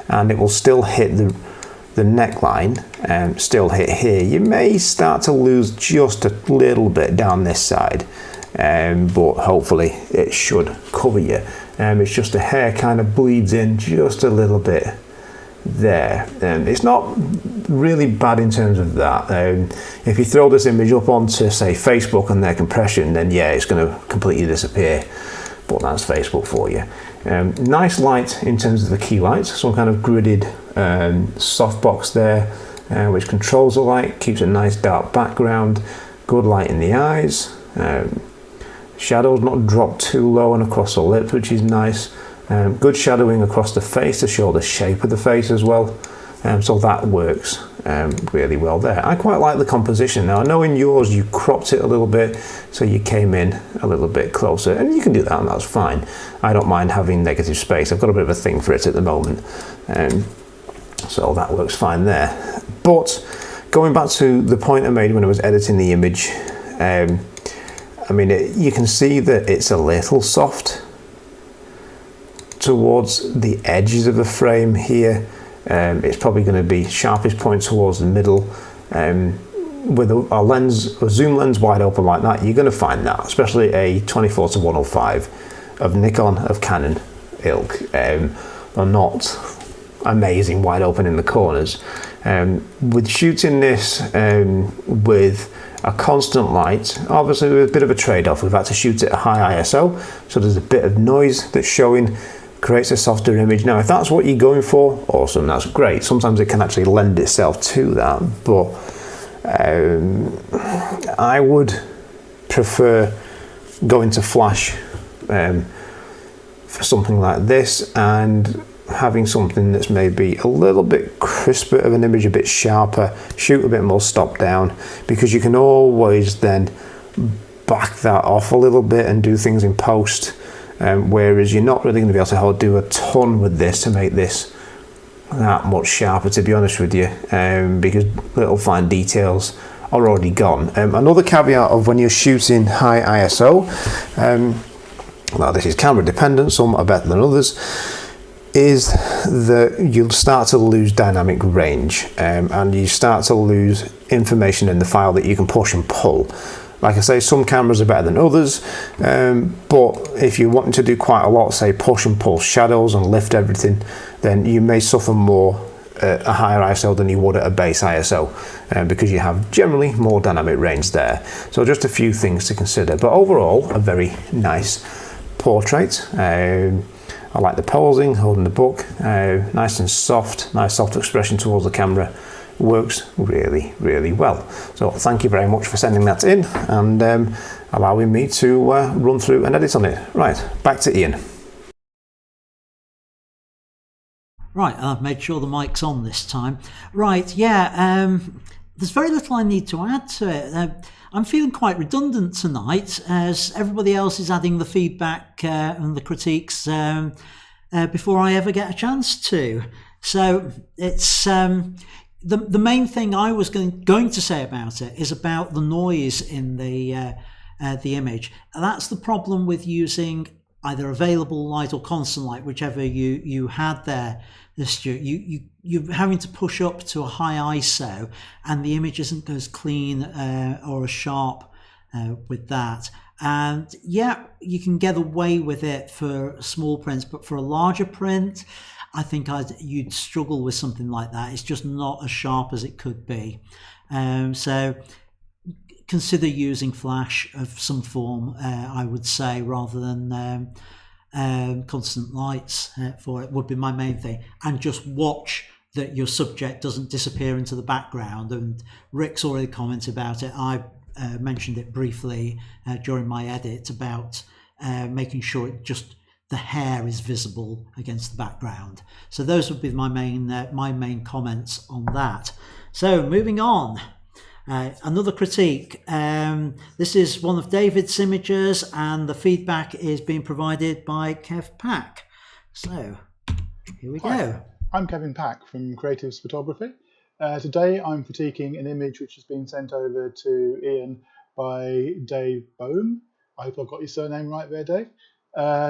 and it will still hit the neckline, still hit here. You may start to lose just a little bit down this side, but hopefully it should cover you. It's just the hair kind of bleeds in just a little bit there. It's not really bad in terms of that. If you throw this image up onto, say, Facebook and their compression, then yeah, it's going to completely disappear. But that's Facebook for you. Nice light in terms of the key lights, some kind of gridded softbox there, which controls the light, keeps a nice dark background, good light in the eyes, shadows not dropped too low and across the lips, which is nice, good shadowing across the face to show the shape of the face as well, so that works really well there. I quite like the composition. Now I know in yours you cropped it a little bit, so you came in a little bit closer, and you can do that and that's fine. I don't mind having negative space. I've got a bit of a thing for it at the moment, so that works fine there. But going back to the point I made when I was editing the image, I mean, you can see that it's a little soft towards the edges of the frame here. It's probably going to be sharpest point towards the middle. With a zoom lens wide open like that, you're going to find that, especially a 24-105 of Nikon, of Canon ilk, are not amazing wide open in the corners. With shooting this with a constant light, obviously with a bit of a trade-off, we've had to shoot it at high ISO, so there's a bit of noise that's showing, creates a softer image. Now if that's what you're going for, awesome, that's great. Sometimes it can actually lend itself to that, but I would prefer going to flash for something like this, and having something that's maybe a little bit crisper of an image, a bit sharper, shoot a bit more stop down, because you can always then back that off a little bit and do things in post, whereas you're not really going to be able to do a ton with this to make this that much sharper, to be honest with you, because little fine details are already gone. Another caveat of when you're shooting high ISO, well, this is camera dependent, some are better than others, is that you'll start to lose dynamic range, and you start to lose information in the file that you can push and pull. Like I say, some cameras are better than others, but if you're wanting to do quite a lot, say push and pull shadows and lift everything, then you may suffer more at a higher ISO than you would at a base ISO, because you have generally more dynamic range there. So just a few things to consider, but overall a very nice portrait. I like the posing, holding the book, nice and soft, nice soft expression towards the camera. Works really, really well. So thank you very much for sending that in and allowing me to run through and edit on it. Right, back to Ian. Right, I've made sure the mic's on this time. Right, yeah, there's very little I need to add to it. I'm feeling quite redundant tonight as everybody else is adding the feedback and the critiques before I ever get a chance to. So it's the main thing I was going to say about it is about the noise in the image. That's the problem with using either available light or constant light, whichever you had there, Stuart. You're having to push up to a high ISO, and the image isn't as clean or as sharp with that. And yeah, you can get away with it for small prints, but for a larger print, I think you'd struggle with something like that. It's just not as sharp as it could be. So consider using flash of some form, I would say, rather than constant lights for it would be my main thing. And just watch that your subject doesn't disappear into the background. And Rick's already commented about it. I mentioned it briefly during my edit about making sure the hair is visible against the background. So those would be my main comments on that. So moving on, another critique. This is one of David's images, and the feedback is being provided by Kev Pack. So here we go. I'm Kevin Pack from Creatives Photography. Today I'm critiquing an image which has been sent over to Ian by Dave Boam. I hope I got your surname right there, Dave.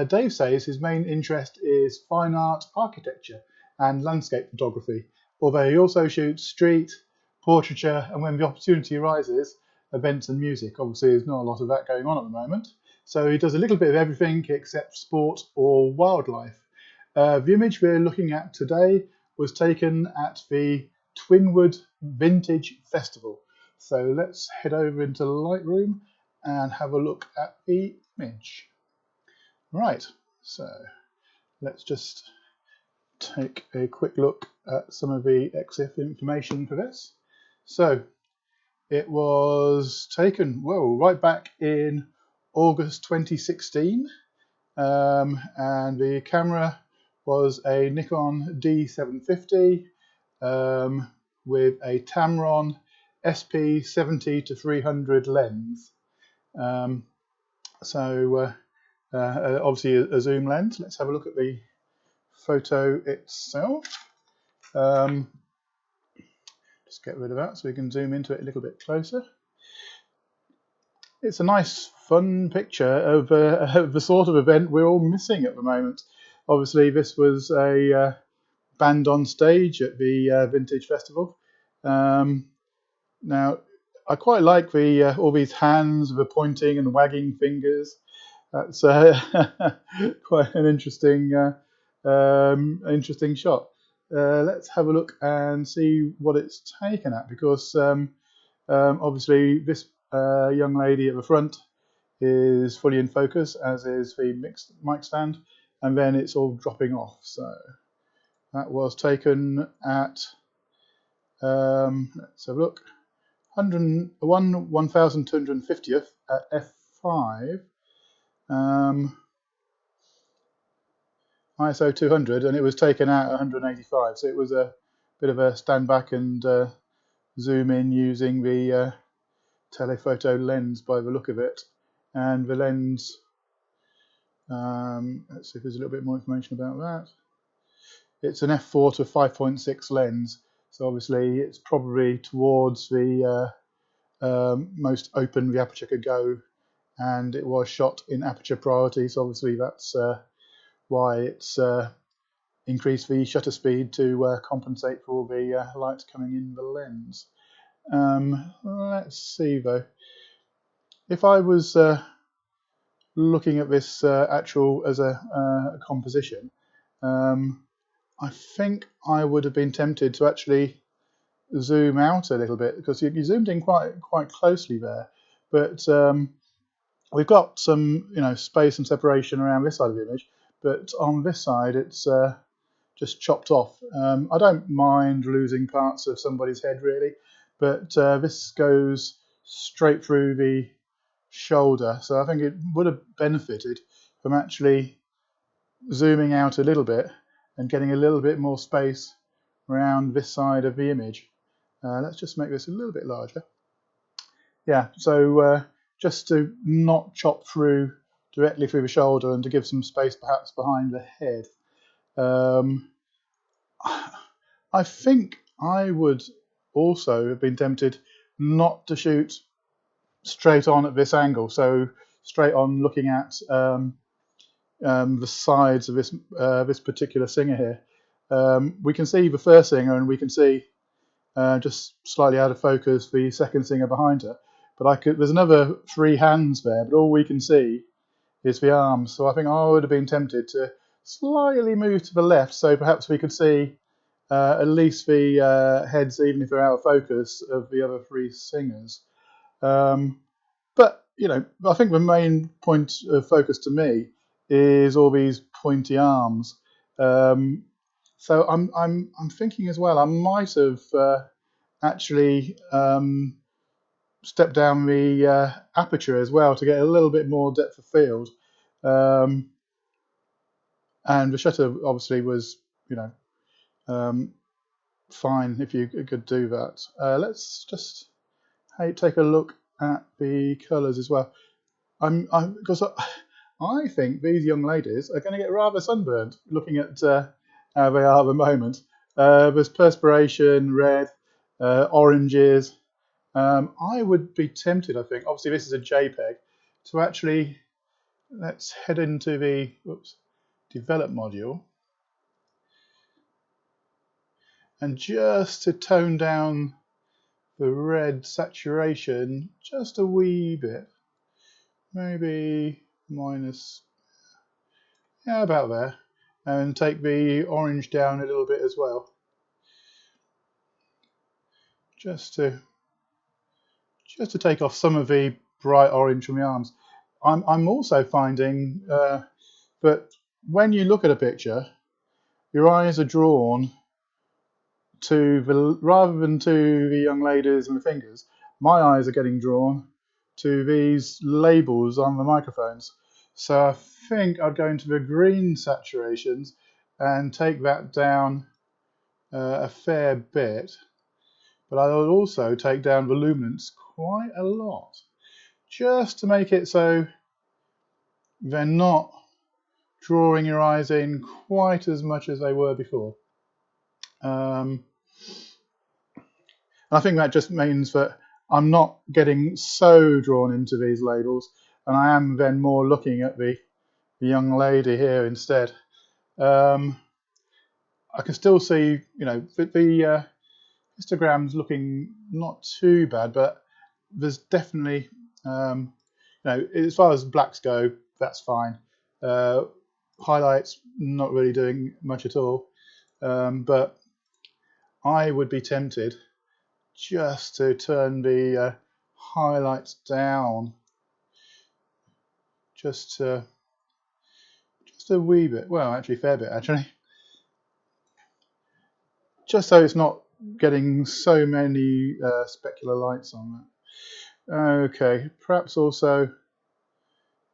Dave says his main interest is fine art, architecture and landscape photography, although he also shoots street, portraiture, and when the opportunity arises, events and music. Obviously there's not a lot of that going on at the moment, so he does a little bit of everything except sport or wildlife. The image we're looking at today was taken at the Twinwood Vintage Festival. So let's head over into Lightroom and have a look at the image. Right, so let's just take a quick look at some of the EXIF information for this. So it was taken, right back in August 2016, and the camera was a Nikon D750 with a Tamron SP70-300 lens. Obviously a zoom lens. Let's have a look at the photo itself. Just get rid of that so we can zoom into it a little bit closer. It's a nice, fun picture of the sort of event we're all missing at the moment. Obviously, this was a band on stage at the Vintage Festival. Now, I quite like the all these hands, the pointing and wagging fingers. That's quite an interesting shot. Let's have a look and see what it's taken at, because obviously this young lady at the front is fully in focus, as is the mic stand, and then it's all dropping off. So that was taken at, let's have a look, 1250th at f5. ISO 200, and it was taken out at 185, so it was a bit of a stand back and zoom in using the telephoto lens by the look of it. And the lens, let's see if there's a little bit more information about that. It's an f4 to 5.6 lens, so obviously it's probably towards the most open the aperture could go, and it was shot in aperture priority, so obviously that's why it's increased the shutter speed to compensate for all the light coming in the lens. Let's see though, if I was looking at this actual as a composition, I think I would have been tempted to actually zoom out a little bit, because you zoomed in quite closely there, but we've got some space and separation around this side of the image, but on this side it's just chopped off. I don't mind losing parts of somebody's head really, but this goes straight through the shoulder, so I think it would have benefited from actually zooming out a little bit and getting a little bit more space around this side of the image. Let's just make this a little bit larger. Yeah, so just to not chop through directly through the shoulder and to give some space perhaps behind the head. I think I would also have been tempted not to shoot straight on at this angle, so straight on looking at the sides of this particular singer here. We can see the first singer, and we can see just slightly out of focus the second singer behind her. But there's another 3 hands there, but all we can see is the arms. So I think I would have been tempted to slightly move to the left, so perhaps we could see at least the heads, even if they're out of focus, of the other 3 singers. But I think the main point of focus to me is all these pointy arms. So I'm thinking as well, I might have actually stepped down the aperture as well to get a little bit more depth of field. And the shutter obviously was, fine if you could do that. Let's just take a look at the colours as well. Because I think these young ladies are going to get rather sunburned looking at how they are at the moment. There's perspiration, red, oranges. I would be tempted, I think, obviously this is a JPEG, to actually, let's head into the develop module, and just to tone down the red saturation just a wee bit, maybe minus, yeah, about there, and take the orange down a little bit as well, just to take off some of the bright orange from the arms. I'm also finding that when you look at a picture, your eyes are drawn to rather than to the young ladies and the fingers, my eyes are getting drawn to these labels on the microphones. So I think I'd go into the green saturations and take that down a fair bit, but I would also take down the luminance quite a lot, just to make it so they're not drawing your eyes in quite as much as they were before. I think that just means that I'm not getting so drawn into these labels, and I am then more looking at the young lady here instead. I can still see, the histogram's looking not too bad, but there's definitely, as far as blacks go, that's fine. Highlights, not really doing much at all, but I would be tempted just to turn the highlights down just a wee bit, well, actually a fair bit actually, just so it's not getting so many specular lights on that. Okay, perhaps also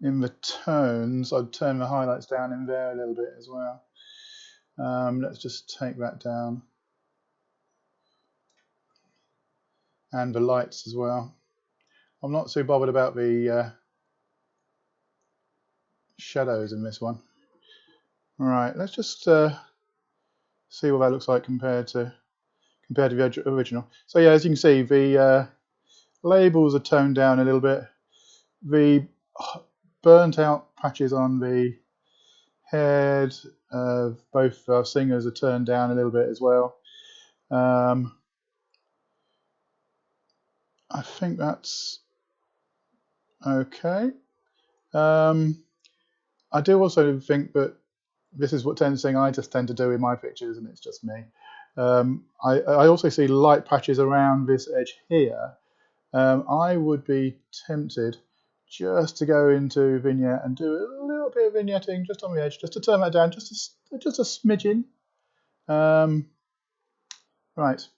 in the tones I'd turn the highlights down in there a little bit as well. Let's just take that down, and the lights as well. I'm not so bothered about the shadows in this one. Right, let's just see what that looks like compared to the original. So yeah, as you can see, labels are toned down a little bit. The burnt out patches on the head of both our singers are turned down a little bit as well. I think that's okay. I do also think that this is what thing I just tend to do in my pictures, and it's just me. I also see light patches around this edge here. I would be tempted just to go into vignette and do a little bit of vignetting just on the edge, just to turn that down, just a smidgen. Right,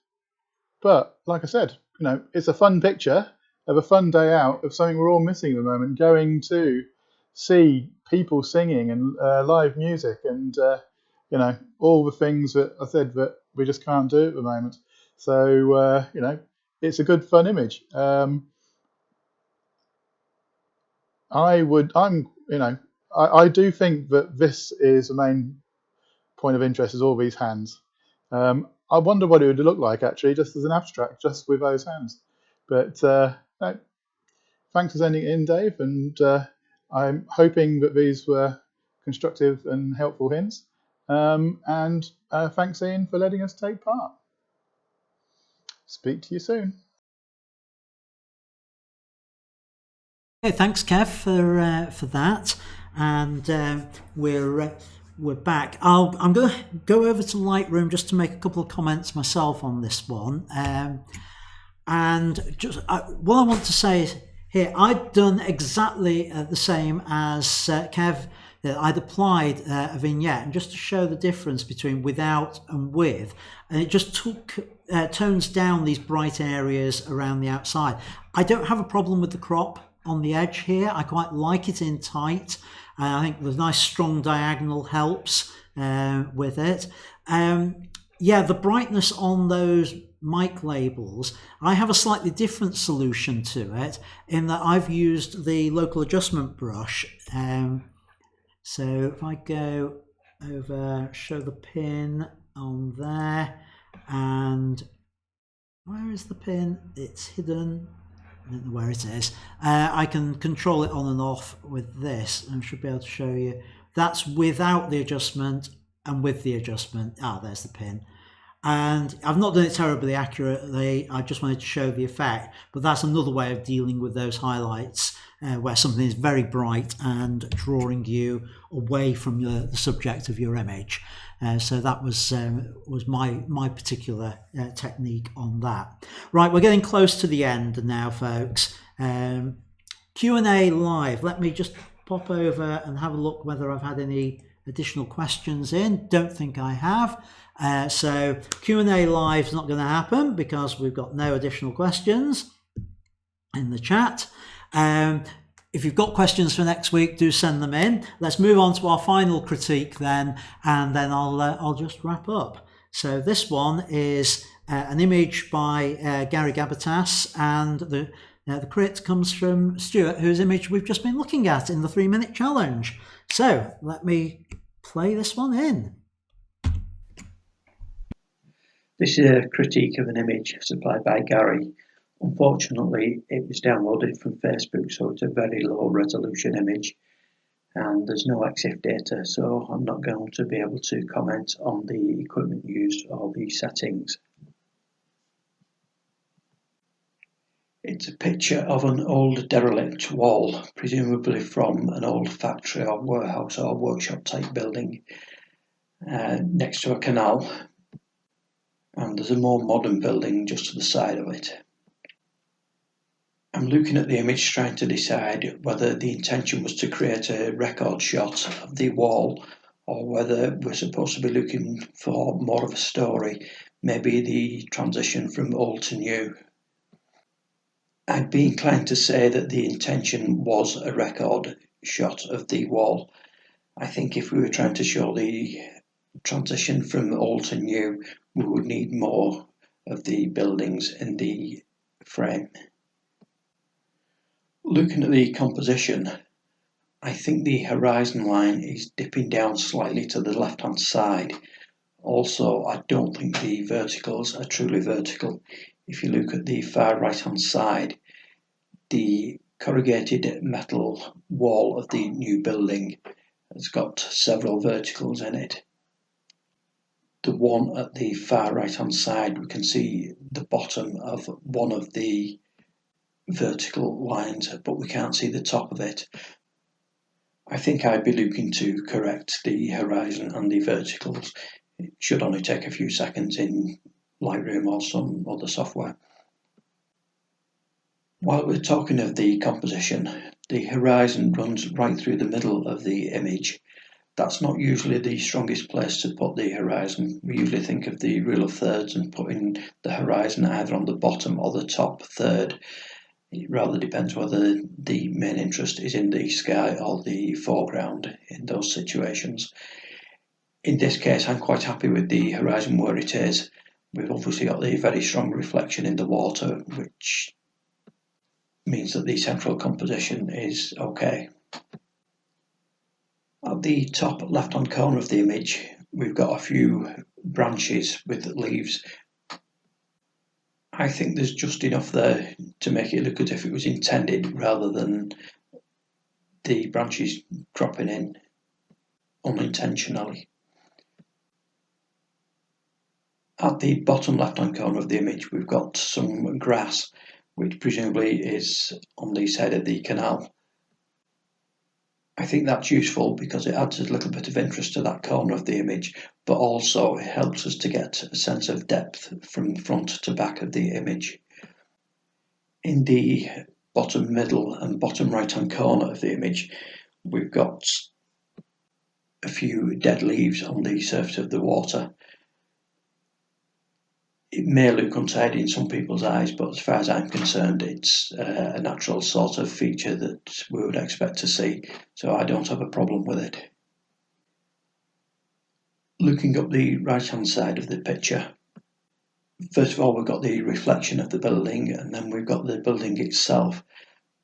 but like I said, it's a fun picture of a fun day out of something we're all missing at the moment, going to see people singing and live music and all the things that I said that we just can't do at the moment. So it's a good fun image. I do think that this is the main point of interest, is all these hands. I wonder what it would look like actually, just as an abstract, just with those hands. But no, thanks for sending it in, Dave, and I'm hoping that these were constructive and helpful hints. And thanks, Ian, for letting us take part. Speak to you soon. Okay, thanks, Kev, for that, and we're back. I'm going to go over to Lightroom just to make a couple of comments myself on this one, and just what I want to say is here I've done exactly the same as Kev. I'd applied a vignette, and just to show the difference between without and with, and it just tones down these bright areas around the outside. I don't have a problem with the crop on the edge here. I quite like it in tight. I think the nice strong diagonal helps with it. The brightness on those mic labels, I have a slightly different solution to it in that I've used the local adjustment brush. So if I go over, show the pin on there, and where is the pin? It's hidden. I don't know where it is. I can control it on and off with this, and I should be able to show you. That's without the adjustment and with the adjustment. There's the pin. And I've not done it terribly accurately. I just wanted to show the effect, but that's another way of dealing with those highlights where something is very bright and drawing you away from the subject of your image. So that was my particular technique on that. Right, we're getting close to the end now, folks. Q&A live. Let me just pop over and have a look whether I've had any additional questions in. Don't think I have. So Q&A live is not going to happen because we've got no additional questions in the chat. If you've got questions for next week, do send them in. Let's move on to our final critique then, and then I'll just wrap up. So this one is an image by Gary Gabatas, and the crit comes from Stuart, whose image we've just been looking at in the 3-minute challenge. So let me play this one in. This is a critique of an image supplied by Gary. Unfortunately, it was downloaded from Facebook, so it's a very low resolution image and there's no EXIF data, so I'm not going to be able to comment on the equipment used or the settings. It's a picture of an old derelict wall, presumably from an old factory or warehouse or workshop type building next to a canal, and there's a more modern building just to the side of it. I'm looking at the image trying to decide whether the intention was to create a record shot of the wall or whether we're supposed to be looking for more of a story, maybe the transition from old to new. I'd be inclined to say that the intention was a record shot of the wall. I think if we were trying to show the transition from old to new, we would need more of the buildings in the frame. Looking at the composition, I think the horizon line is dipping down slightly to the left-hand side. Also, I don't think the verticals are truly vertical. If you look at the far right-hand side, The corrugated metal wall of the new building has got several verticals in it. The one at the far right hand side, we can see the bottom of one of the vertical lines, but we can't see the top of it. I think I'd be looking to correct the horizon and the verticals. It should only take a few seconds in Lightroom or some other software. While we're talking of the composition, the horizon runs right through the middle of the image. That's not usually the strongest place to put the horizon. We usually think of the rule of thirds and putting the horizon either on the bottom or the top third. It rather depends whether the main interest is in the sky or the foreground in those situations. In this case, I'm quite happy with the horizon where it is. We've obviously got the very strong reflection in the water, which means that the central composition is okay. At the top left-hand corner of the image, we've got a few branches with leaves. I think there's just enough there to make it look as if it was intended rather than the branches dropping in unintentionally. At the bottom left-hand corner of the image, we've got some grass, which presumably is on the side of the canal. I think that's useful because it adds a little bit of interest to that corner of the image, but also it helps us to get a sense of depth from front to back of the image. In the bottom middle and bottom right-hand corner of the image, we've got a few dead leaves on the surface of the water. It may look untidy in some people's eyes, but as far as I'm concerned, it's a natural sort of feature that we would expect to see, so I don't have a problem with it. Looking up the right-hand side of the picture, first of all, we've got the reflection of the building, and then we've got the building itself.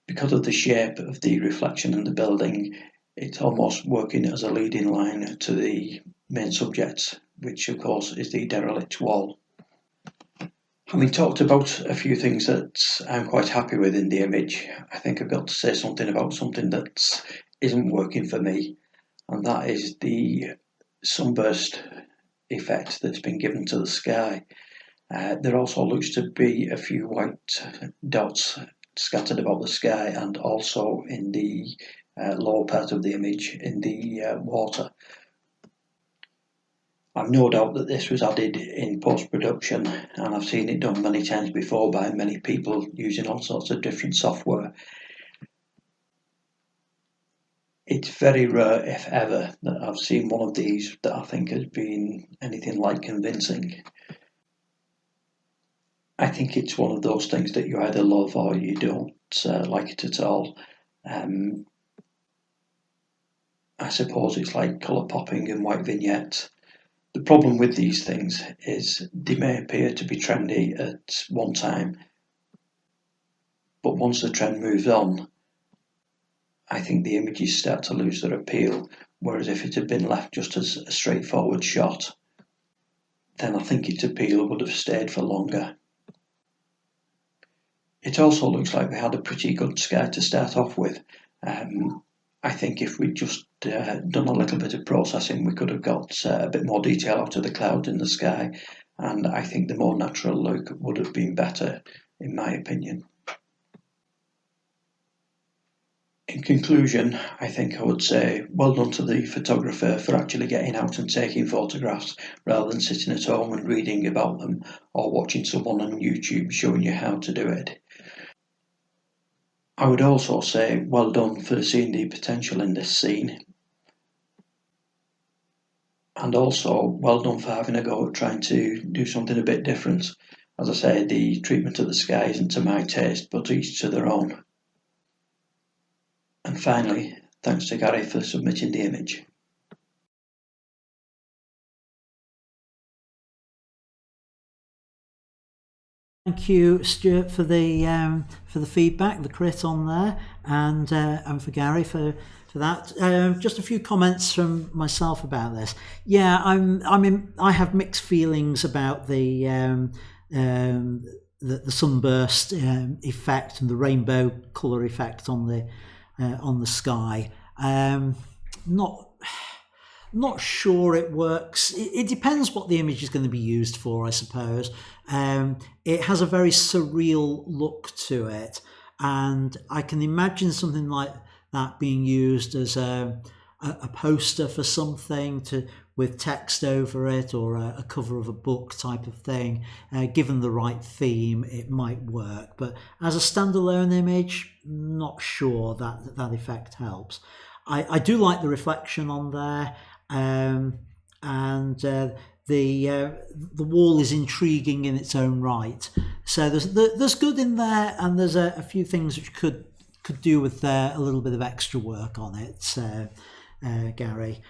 Because of the shape of the reflection and the building, it's almost working as a leading line to the main subject, which of course is the derelict wall. Having talked about a few things that I'm quite happy with in the image, I think I've got to say something about something that isn't working for me, and that is the sunburst effect that's been given to the sky. There also looks to be a few white dots scattered about the sky and also in the lower part of the image in the water. I've no doubt that this was added in post-production, and I've seen it done many times before by many people using all sorts of different software. It's very rare, if ever, that I've seen one of these that I think has been anything like convincing. I think it's one of those things that you either love or you don't like it at all. I suppose it's like colour popping and white vignettes. The problem with these things is they may appear to be trendy at one time, but once the trend moves on, I think the images start to lose their appeal, whereas if it had been left just as a straightforward shot, then I think its appeal would have stayed for longer. It also looks like we had a pretty good sky to start off with. I think if we'd just done a little bit of processing, we could have got a bit more detail out of the clouds in the sky, and I think the more natural look would have been better, in my opinion. In conclusion, I think I would say well done to the photographer for actually getting out and taking photographs rather than sitting at home and reading about them or watching someone on YouTube showing you how to do it. I would also say well done for seeing the potential in this scene, and also well done for having a go at trying to do something a bit different. As I say, the treatment of the sky isn't to my taste, but each to their own. And finally, thanks to Gary for submitting the image. Thank you, Stuart, for the feedback, the crit on there, and for Gary for that. Just a few comments from myself about this. Yeah, I have mixed feelings about the the sunburst effect and the rainbow colour effect on the sky. Not sure it works. It depends what the image is going to be used for, I suppose. It has a very surreal look to it, and I can imagine something like that being used as a poster for something with text over it, or a cover of a book type of thing. Given the right theme, it might work, but as a standalone image, not sure that effect helps. I do like the reflection on there, and the wall is intriguing in its own right. So there's good in there, and there's a few things which could do with a little bit of extra work on it, Gary.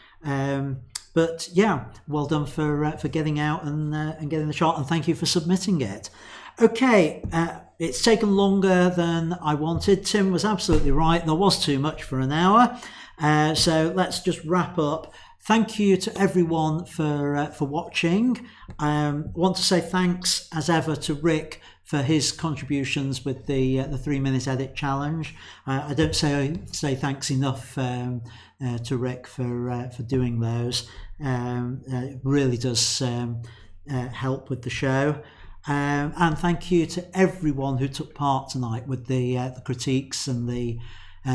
But yeah, well done for getting out and getting the shot, and thank you for submitting it. Okay, it's taken longer than I wanted. Tim was absolutely right. There was too much for an hour. So let's just wrap up. Thank you to everyone for watching. Want to say thanks as ever to Rick for his contributions with the 3-minute edit challenge. I don't say thanks enough to Rick for doing those. It really does help with the show. And thank you to everyone who took part tonight with the critiques and the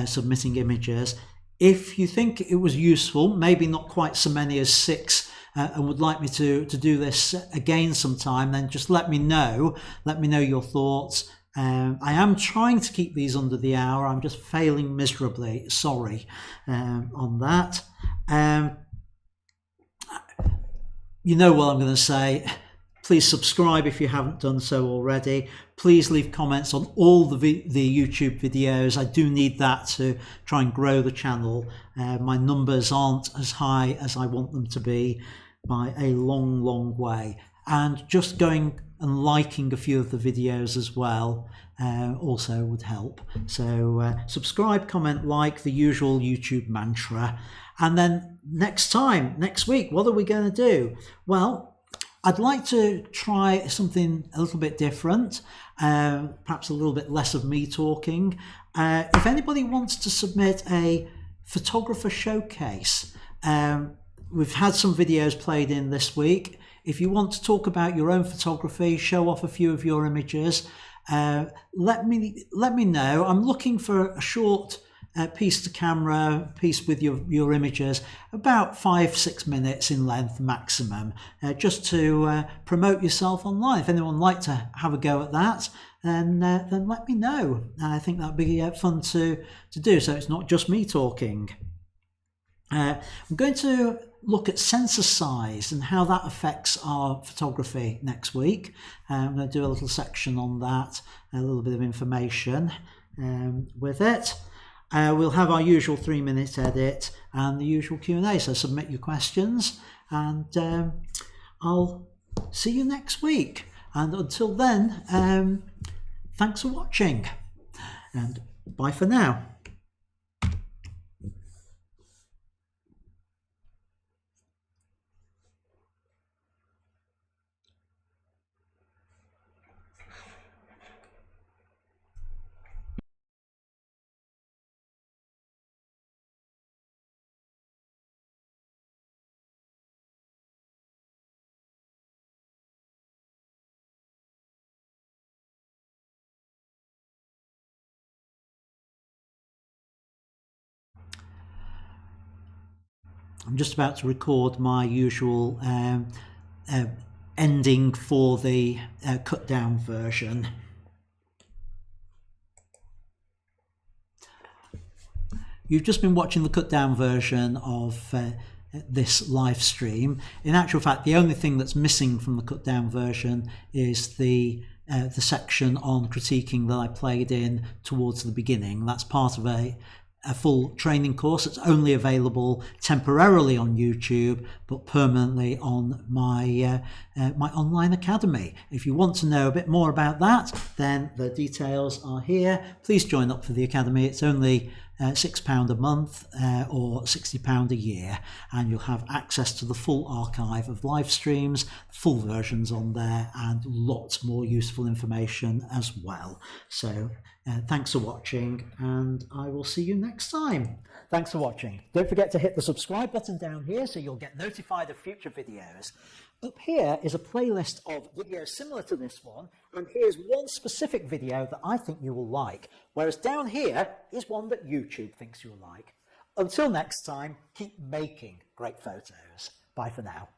submitting images. If you think it was useful, maybe not quite so many as 6, and would like me to do this again sometime, then just let me know. Let me know your thoughts. I am trying to keep these under the hour. I'm just failing miserably. Sorry on that. You know what I'm going to say. Please subscribe if you haven't done so already. Please leave comments on all the YouTube videos. I do need that to try and grow the channel. My numbers aren't as high as I want them to be by a long way. And just going and liking a few of the videos as well also would help. So subscribe, comment, like, the usual YouTube mantra. And then next week, what are we going to do? Well, I'd like to try something a little bit different, perhaps a little bit less of me talking. If anybody wants to submit a photographer showcase, we've had some videos played in this week. If you want to talk about your own photography, show off a few of your images, let me know. I'm looking for a short piece to camera, piece with your images, about 5-6 minutes in length maximum, just to promote yourself online. If anyone would like to have a go at that, then let me know. I think that'd be fun to do, so it's not just me talking. I'm going to look at sensor size and how that affects our photography next week. I'm going to do a little section on that, a little bit of information with it. We'll have our usual 3-minute edit and the usual Q&A, so submit your questions, and I'll see you next week. And until then, thanks for watching, and bye for now. I'm just about to record my usual ending for the cut down version. You've just been watching the cut down version of this live stream. In actual fact, the only thing that's missing from the cut down version is the section on critiquing that I played in towards the beginning. That's part of a full training course. It's only available temporarily on YouTube, but permanently on my my online academy. If you want to know a bit more about that, then the details are here. Please join up for the academy. It's only £6 a month or £60 a year, and you'll have access to the full archive of live streams, full versions on there, and lots more useful information as well. So thanks for watching, and I will see you next time. Thanks for watching. Don't forget to hit the subscribe button down here so you'll get notified of future videos. Up here is a playlist of videos similar to this one, and here's one specific video that I think you will like, whereas down here is one that YouTube thinks you'll like. Until next time, keep making great photos. Bye for now.